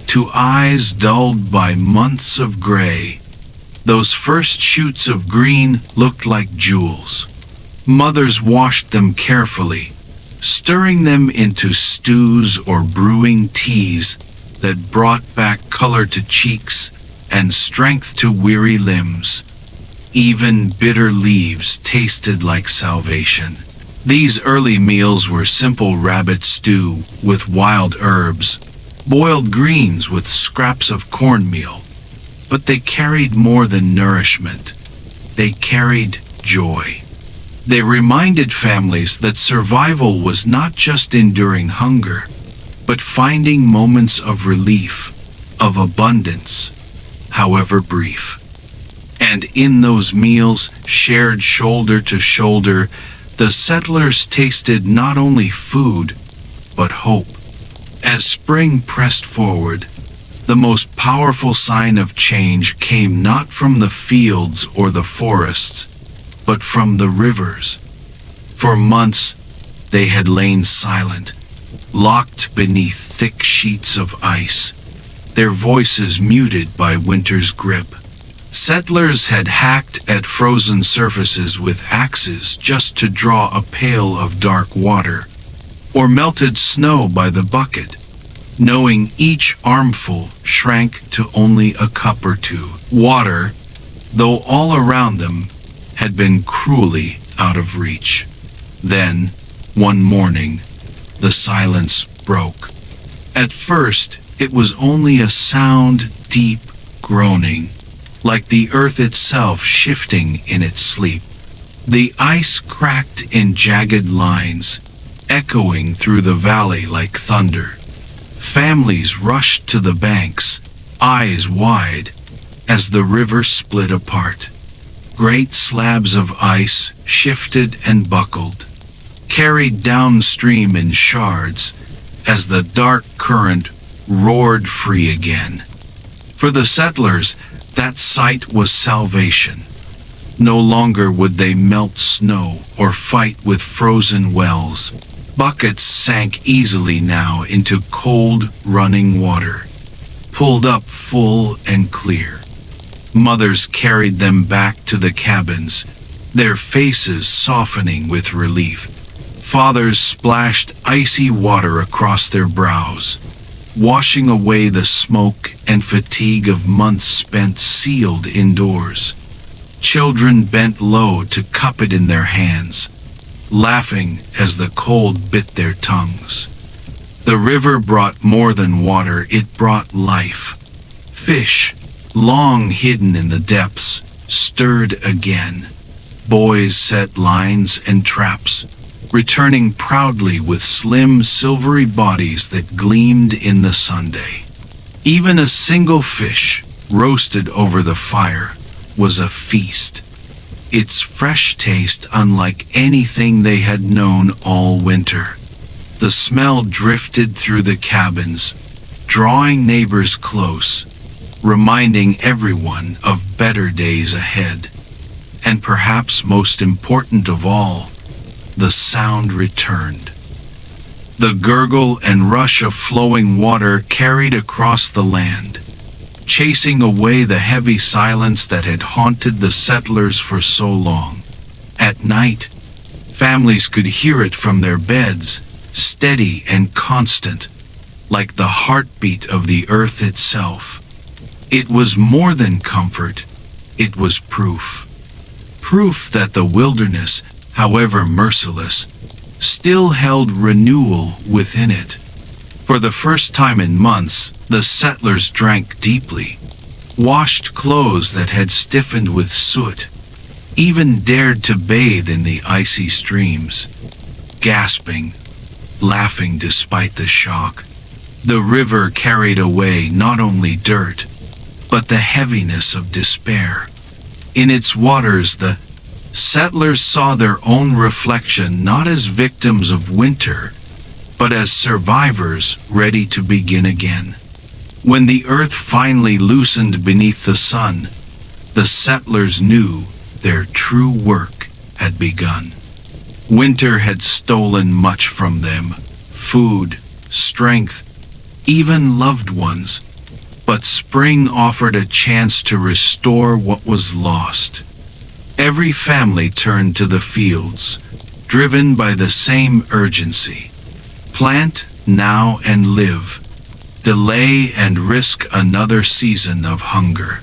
to eyes dulled by months of gray. Those first shoots of green looked like jewels. Mothers washed them carefully, stirring them into stews or brewing teas that brought back color to cheeks and strength to weary limbs. Even bitter leaves tasted like salvation. These early meals were simple rabbit stew with wild herbs, boiled greens with scraps of cornmeal, but they carried more than nourishment. They carried joy. They reminded families that survival was not just enduring hunger, but finding moments of relief, of abundance, however brief. And in those meals, shared shoulder to shoulder, the settlers tasted not only food, but hope. As spring pressed forward, the most powerful sign of change came not from the fields or the forests, but from the rivers. For months, they had lain silent, locked beneath thick sheets of ice, their voices muted by winter's grip. Settlers had hacked at frozen surfaces with axes just to draw a pail of dark water, or melted snow by the bucket, knowing each armful shrank to only a cup or two. Water, though all around them, had been cruelly out of reach. Then, one morning, the silence broke. At first, it was only a sound, deep groaning, like the earth itself shifting in its sleep. The ice cracked in jagged lines, echoing through the valley like thunder. Families rushed to the banks, eyes wide, as the river split apart. Great slabs of ice shifted and buckled, carried downstream in shards as the dark current roared free again. For the settlers, that sight was salvation. No longer would they melt snow or fight with frozen wells. Buckets sank easily now into cold, running water, pulled up full and clear. Mothers carried them back to the cabins, their faces softening with relief. Fathers splashed icy water across their brows, washing away the smoke and fatigue of months spent sealed indoors. Children bent low to cup it in their hands, laughing as the cold bit their tongues. The river brought more than water, it brought life. Fish, long hidden in the depths, stirred again. Boys set lines and traps, returning proudly with slim, silvery bodies that gleamed in the sunday. Even a single fish, roasted over the fire, was a feast, its fresh taste unlike anything they had known all winter. The smell drifted through the cabins, drawing neighbors close, reminding everyone of better days ahead. And perhaps most important of all, the sound returned. The gurgle and rush of flowing water carried across the land, chasing away the heavy silence that had haunted the settlers for so long. At night, families could hear it from their beds, steady and constant, like the heartbeat of the earth itself. It was more than comfort, it was proof. Proof that the wilderness, however merciless, still held renewal within it. For the first time in months, the settlers drank deeply, washed clothes that had stiffened with soot, even dared to bathe in the icy streams, gasping, laughing despite the shock. The river carried away not only dirt, but the heaviness of despair. In its waters, the Settlers saw their own reflection not as victims of winter, but as survivors ready to begin again. When the earth finally loosened beneath the sun, the settlers knew their true work had begun. Winter had stolen much from them: food, strength, even loved ones. But spring offered a chance to restore what was lost. Every family turned to the fields, driven by the same urgency. Plant now and live. Delay and risk another season of hunger.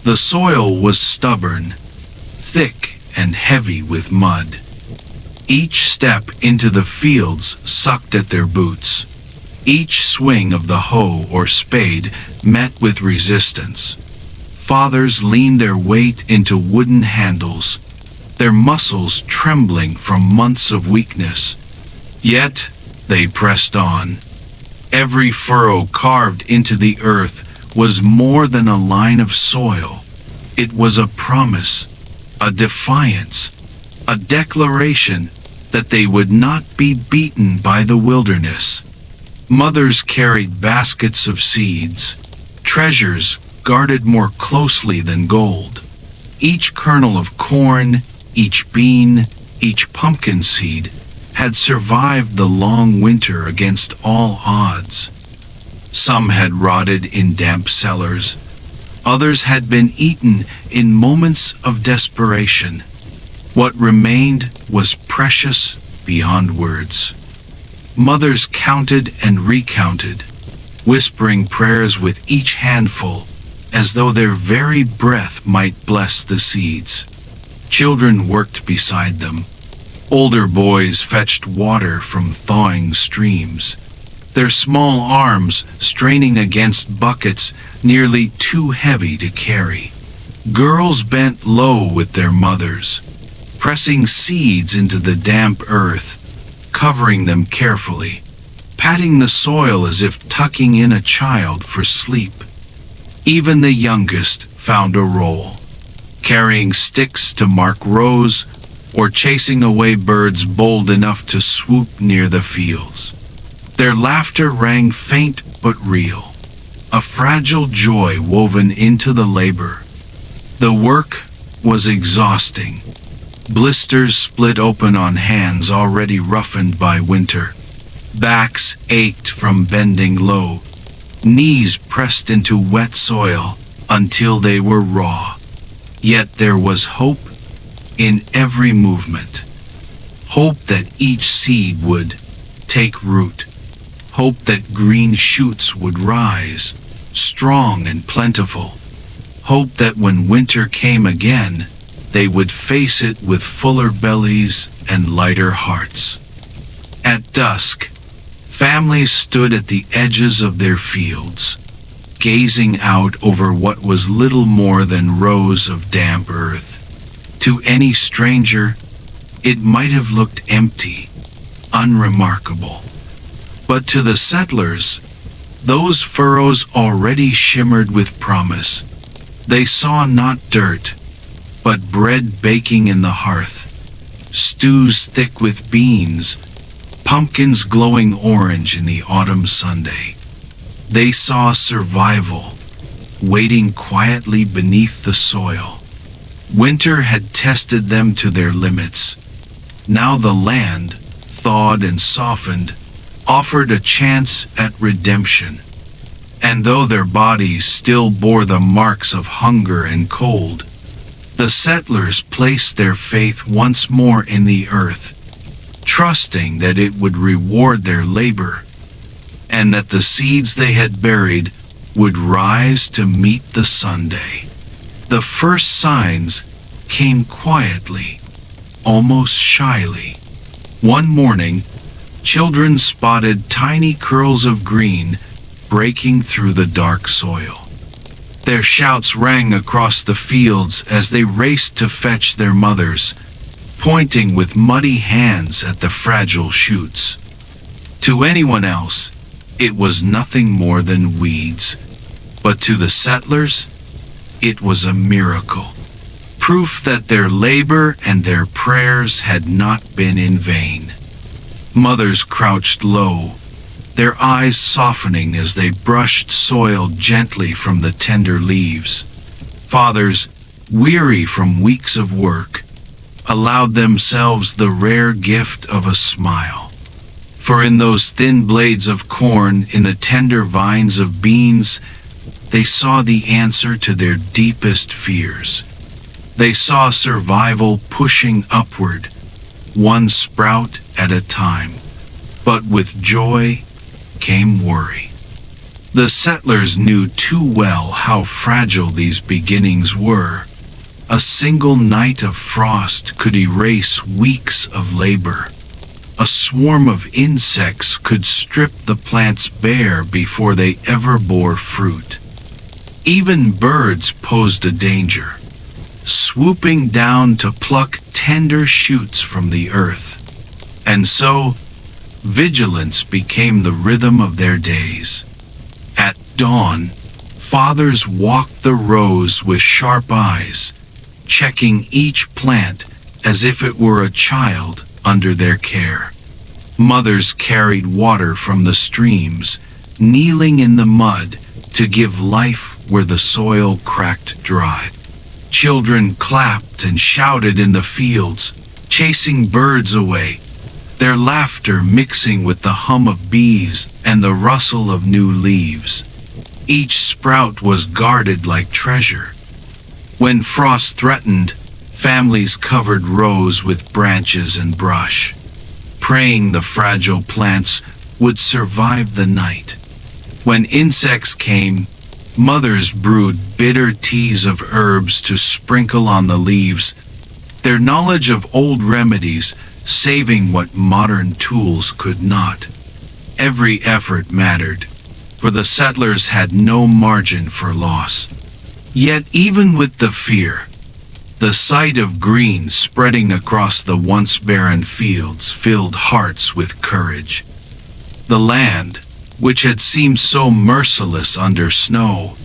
The soil was stubborn, thick and heavy with mud. Each step into the fields sucked at their boots. Each swing of the hoe or spade met with resistance. Fathers leaned their weight into wooden handles, their muscles trembling from months of weakness. Yet they pressed on. Every furrow carved into the earth was more than a line of soil. It was a promise, a defiance, a declaration that they would not be beaten by the wilderness. Mothers carried baskets of seeds, treasures guarded more closely than gold. Each kernel of corn, each bean, each pumpkin seed had survived the long winter against all odds. Some had rotted in damp cellars. Others had been eaten in moments of desperation. What remained was precious beyond words. Mothers counted and recounted, whispering prayers with each handful, as though their very breath might bless the seeds. Children worked beside them. Older boys fetched water from thawing streams, their small arms straining against buckets nearly too heavy to carry. Girls bent low with their mothers, pressing seeds into the damp earth, covering them carefully, patting the soil as if tucking in a child for sleep. Even the youngest found a role, carrying sticks to mark rows or chasing away birds bold enough to swoop near the fields. Their laughter rang faint but real, a fragile joy woven into the labor. The work was exhausting. Blisters split open on hands already roughened by winter. Backs ached from bending low. Knees pressed into wet soil until they were raw. Yet there was hope in every movement. Hope that each seed would take root. Hope that green shoots would rise, strong and plentiful. Hope that when winter came again, they would face it with fuller bellies and lighter hearts. At dusk, families stood at the edges of their fields, gazing out over what was little more than rows of damp earth. To any stranger, it might have looked empty, unremarkable. But to the settlers, those furrows already shimmered with promise. They saw not dirt, but bread baking in the hearth, stews thick with beans, pumpkins glowing orange in the autumn Sunday. They saw survival, waiting quietly beneath the soil. Winter had tested them to their limits. Now the land, thawed and softened, offered a chance at redemption. And though their bodies still bore the marks of hunger and cold, the settlers placed their faith once more in the earth, trusting that it would reward their labor, and that the seeds they had buried would rise to meet the Sunday. The first signs came quietly, almost shyly. One morning, children spotted tiny curls of green breaking through the dark soil. Their shouts rang across the fields as they raced to fetch their mothers, pointing with muddy hands at the fragile shoots. To anyone else, it was nothing more than weeds, but to the settlers, it was a miracle. proof that their labor and their prayers had not been in vain. Mothers crouched low, their eyes softening as they brushed soil gently from the tender leaves. Fathers, weary from weeks of work, allowed themselves the rare gift of a smile. For in those thin blades of corn, in the tender vines of beans, they saw the answer to their deepest fears. They saw survival pushing upward, one sprout at a time. But with joy came worry. The settlers knew too well how fragile these beginnings were. A single night of frost could erase weeks of labor. A swarm of insects could strip the plants bare before they ever bore fruit. Even birds posed a danger, swooping down to pluck tender shoots from the earth. And so, vigilance became the rhythm of their days. At dawn, fathers walked the rows with sharp eyes, checking each plant as if it were a child under their care. Mothers carried water from the streams, kneeling in the mud to give life where the soil cracked dry. Children clapped and shouted in the fields, chasing birds away, their laughter mixing with the hum of bees and the rustle of new leaves. Each sprout was guarded like treasure. When frost threatened, families covered rows with branches and brush, praying the fragile plants would survive the night. When insects came, mothers brewed bitter teas of herbs to sprinkle on the leaves, their knowledge of old remedies saving what modern tools could not. Every effort mattered, for the settlers had no margin for loss. Yet even with the fear, the sight of green spreading across the once barren fields filled hearts with courage. The land, which had seemed so merciless under snow,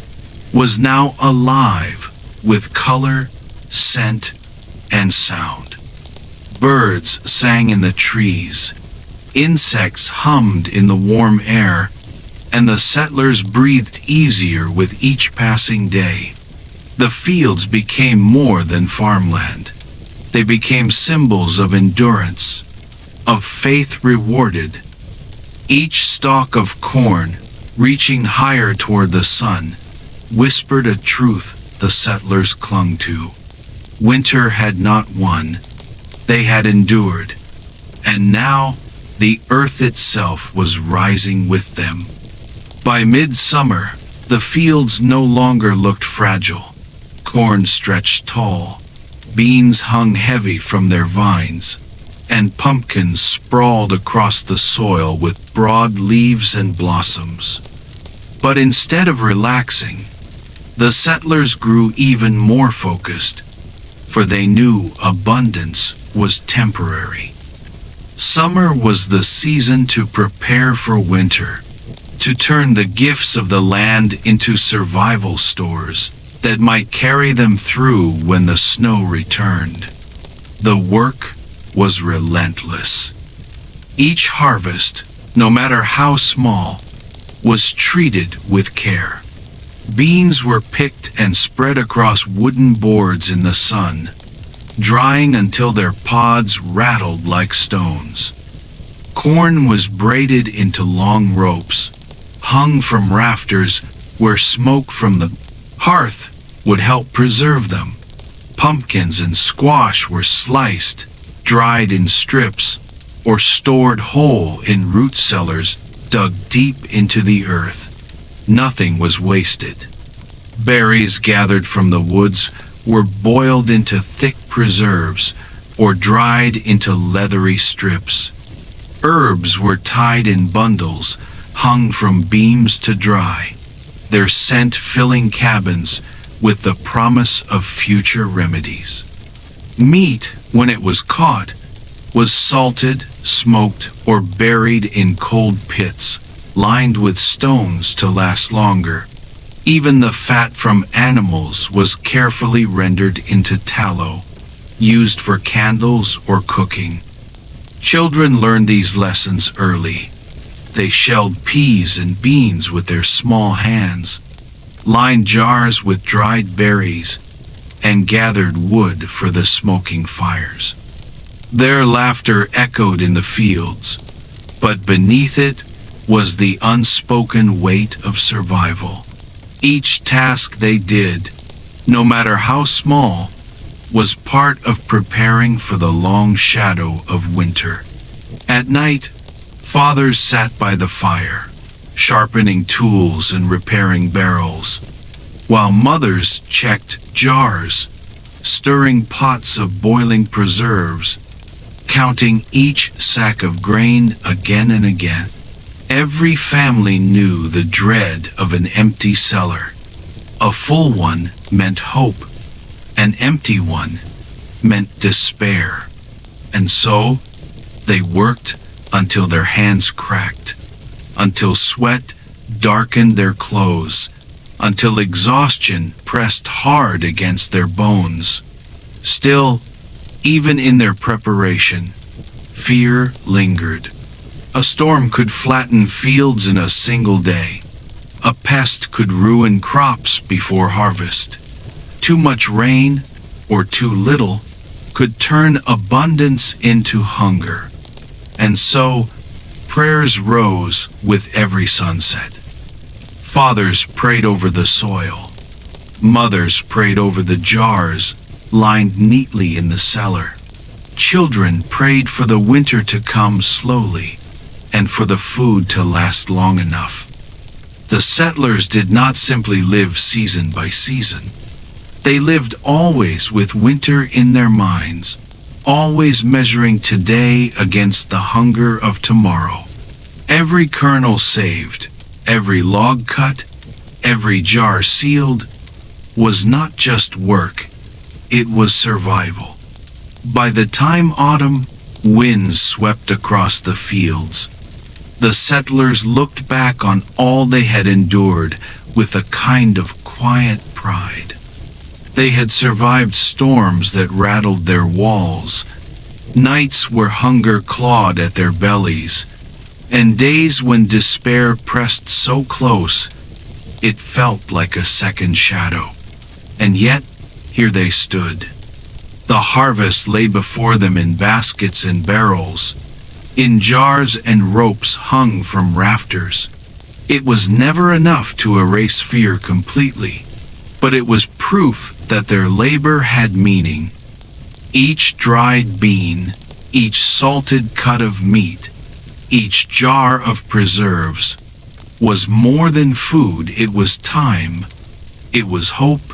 was now alive with color, scent, and sound. Birds sang in the trees, insects hummed in the warm air, and the settlers breathed easier with each passing day. The fields became more than farmland. They became symbols of endurance, of faith rewarded. Each stalk of corn, reaching higher toward the sun, whispered a truth the settlers clung to. Winter had not won. They had endured. And now, the earth itself was rising with them. By midsummer, the fields no longer looked fragile. Corn stretched tall, beans hung heavy from their vines, and pumpkins sprawled across the soil with broad leaves and blossoms. But instead of relaxing, the settlers grew even more focused, for they knew abundance was temporary. Summer was the season to prepare for winter, to turn the gifts of the land into survival stores that might carry them through when the snow returned. The work was relentless. Each harvest, no matter how small, was treated with care. Beans were picked and spread across wooden boards in the sun, drying until their pods rattled like stones. Corn was braided into long ropes, hung from rafters where smoke from the hearth would help preserve them. Pumpkins and squash were sliced, dried in strips, or stored whole in root cellars dug deep into the earth. Nothing was wasted. Berries gathered from the woods were boiled into thick preserves or dried into leathery strips. Herbs were tied in bundles, hung from beams to dry, their scent filling cabins with the promise of future remedies. Meat, when it was caught, was salted, smoked, or buried in cold pits, lined with stones to last longer. Even the fat from animals was carefully rendered into tallow, used for candles or cooking. Children learned these lessons early. They shelled peas and beans with their small hands, lined jars with dried berries, and gathered wood for the smoking fires. Their laughter echoed in the fields, but beneath it was the unspoken weight of survival. Each task they did, no matter how small, was part of preparing for the long shadow of winter. At night, fathers sat by the fire, sharpening tools and repairing barrels, while mothers checked jars, stirring pots of boiling preserves, counting each sack of grain again and again. Every family knew the dread of an empty cellar. A full one meant hope. An empty one meant despair. And so, they worked until their hands cracked, until sweat darkened their clothes, until exhaustion pressed hard against their bones. Still, even in their preparation, fear lingered. A storm could flatten fields in a single day. A pest could ruin crops before harvest. Too much rain, or too little, could turn abundance into hunger. And so, prayers rose with every sunset. Fathers prayed over the soil. Mothers prayed over the jars lined neatly in the cellar. Children prayed for the winter to come slowly and for the food to last long enough. The settlers did not simply live season by season. They lived always with winter in their minds, always measuring today against the hunger of tomorrow. Every kernel saved, every log cut, every jar sealed, was not just work, it was survival. By the time autumn winds swept across the fields, the settlers looked back on all they had endured with a kind of quiet pride. They had survived storms that rattled their walls, nights where hunger clawed at their bellies, and days when despair pressed so close it felt like a second shadow. And yet, here they stood. The harvest lay before them in baskets and barrels, in jars and ropes hung from rafters. It was never enough to erase fear completely, but it was proof that their labor had meaning. Each dried bean, each salted cut of meat, each jar of preserves was more than food. It was time, it was hope,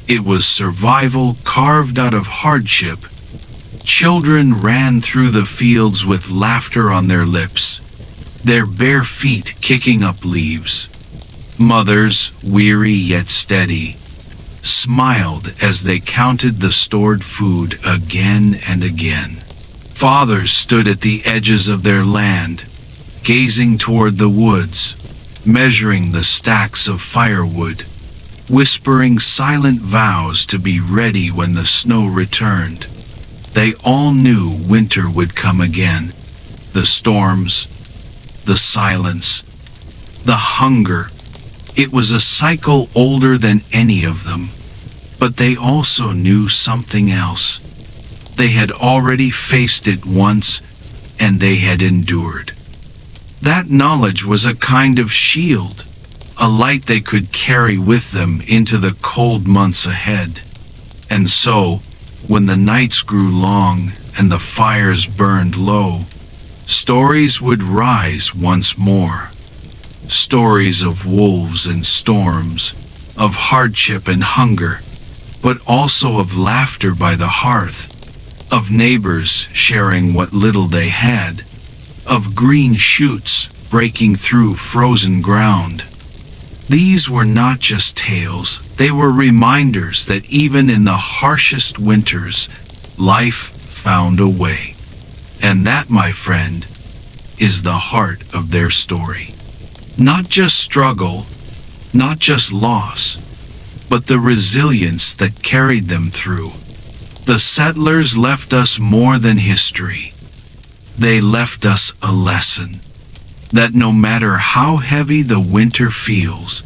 it was survival carved out of hardship. Children ran through the fields with laughter on their lips, their bare feet kicking up leaves. Mothers, weary yet steady, smiled as they counted the stored food again and again. Fathers stood at the edges of their land, gazing toward the woods, measuring the stacks of firewood, whispering silent vows to be ready when the snow returned. They all knew winter would come again. The storms, the silence, the hunger. It was a cycle older than any of them. But they also knew something else. They had already faced it once, and they had endured. That knowledge was a kind of shield, a light they could carry with them into the cold months ahead. And so, when the nights grew long and the fires burned low, stories would rise once more. Stories of wolves and storms, of hardship and hunger, but also of laughter by the hearth, of neighbors sharing what little they had, of green shoots breaking through frozen ground. These were not just tales, they were reminders that even in the harshest winters, life found a way. And that, my friend, is the heart of their story. Not just struggle, not just loss, but the resilience that carried them through. The settlers left us more than history. They left us a lesson that no matter how heavy the winter feels,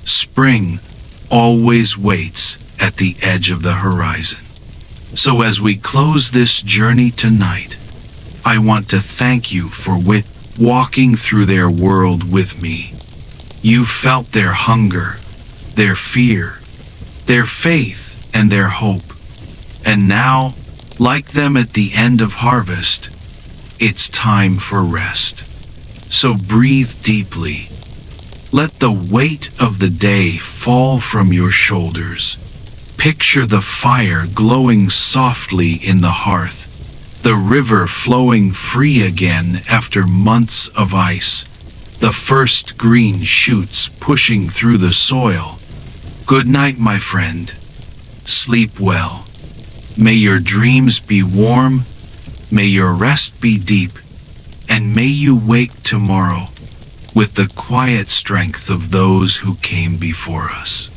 spring always waits at the edge of the horizon. So as we close this journey tonight, I want to thank you for walking through their world with me. You felt their hunger, their fear, their faith, and their hope. And now, like them at the end of harvest, it's time for rest. So breathe deeply. Let the weight of the day fall from your shoulders. Picture the fire glowing softly in the hearth, the river flowing free again after months of ice, the first green shoots pushing through the soil. Good night, my friend. Sleep well. May your dreams be warm, may your rest be deep, and may you wake tomorrow with the quiet strength of those who came before us.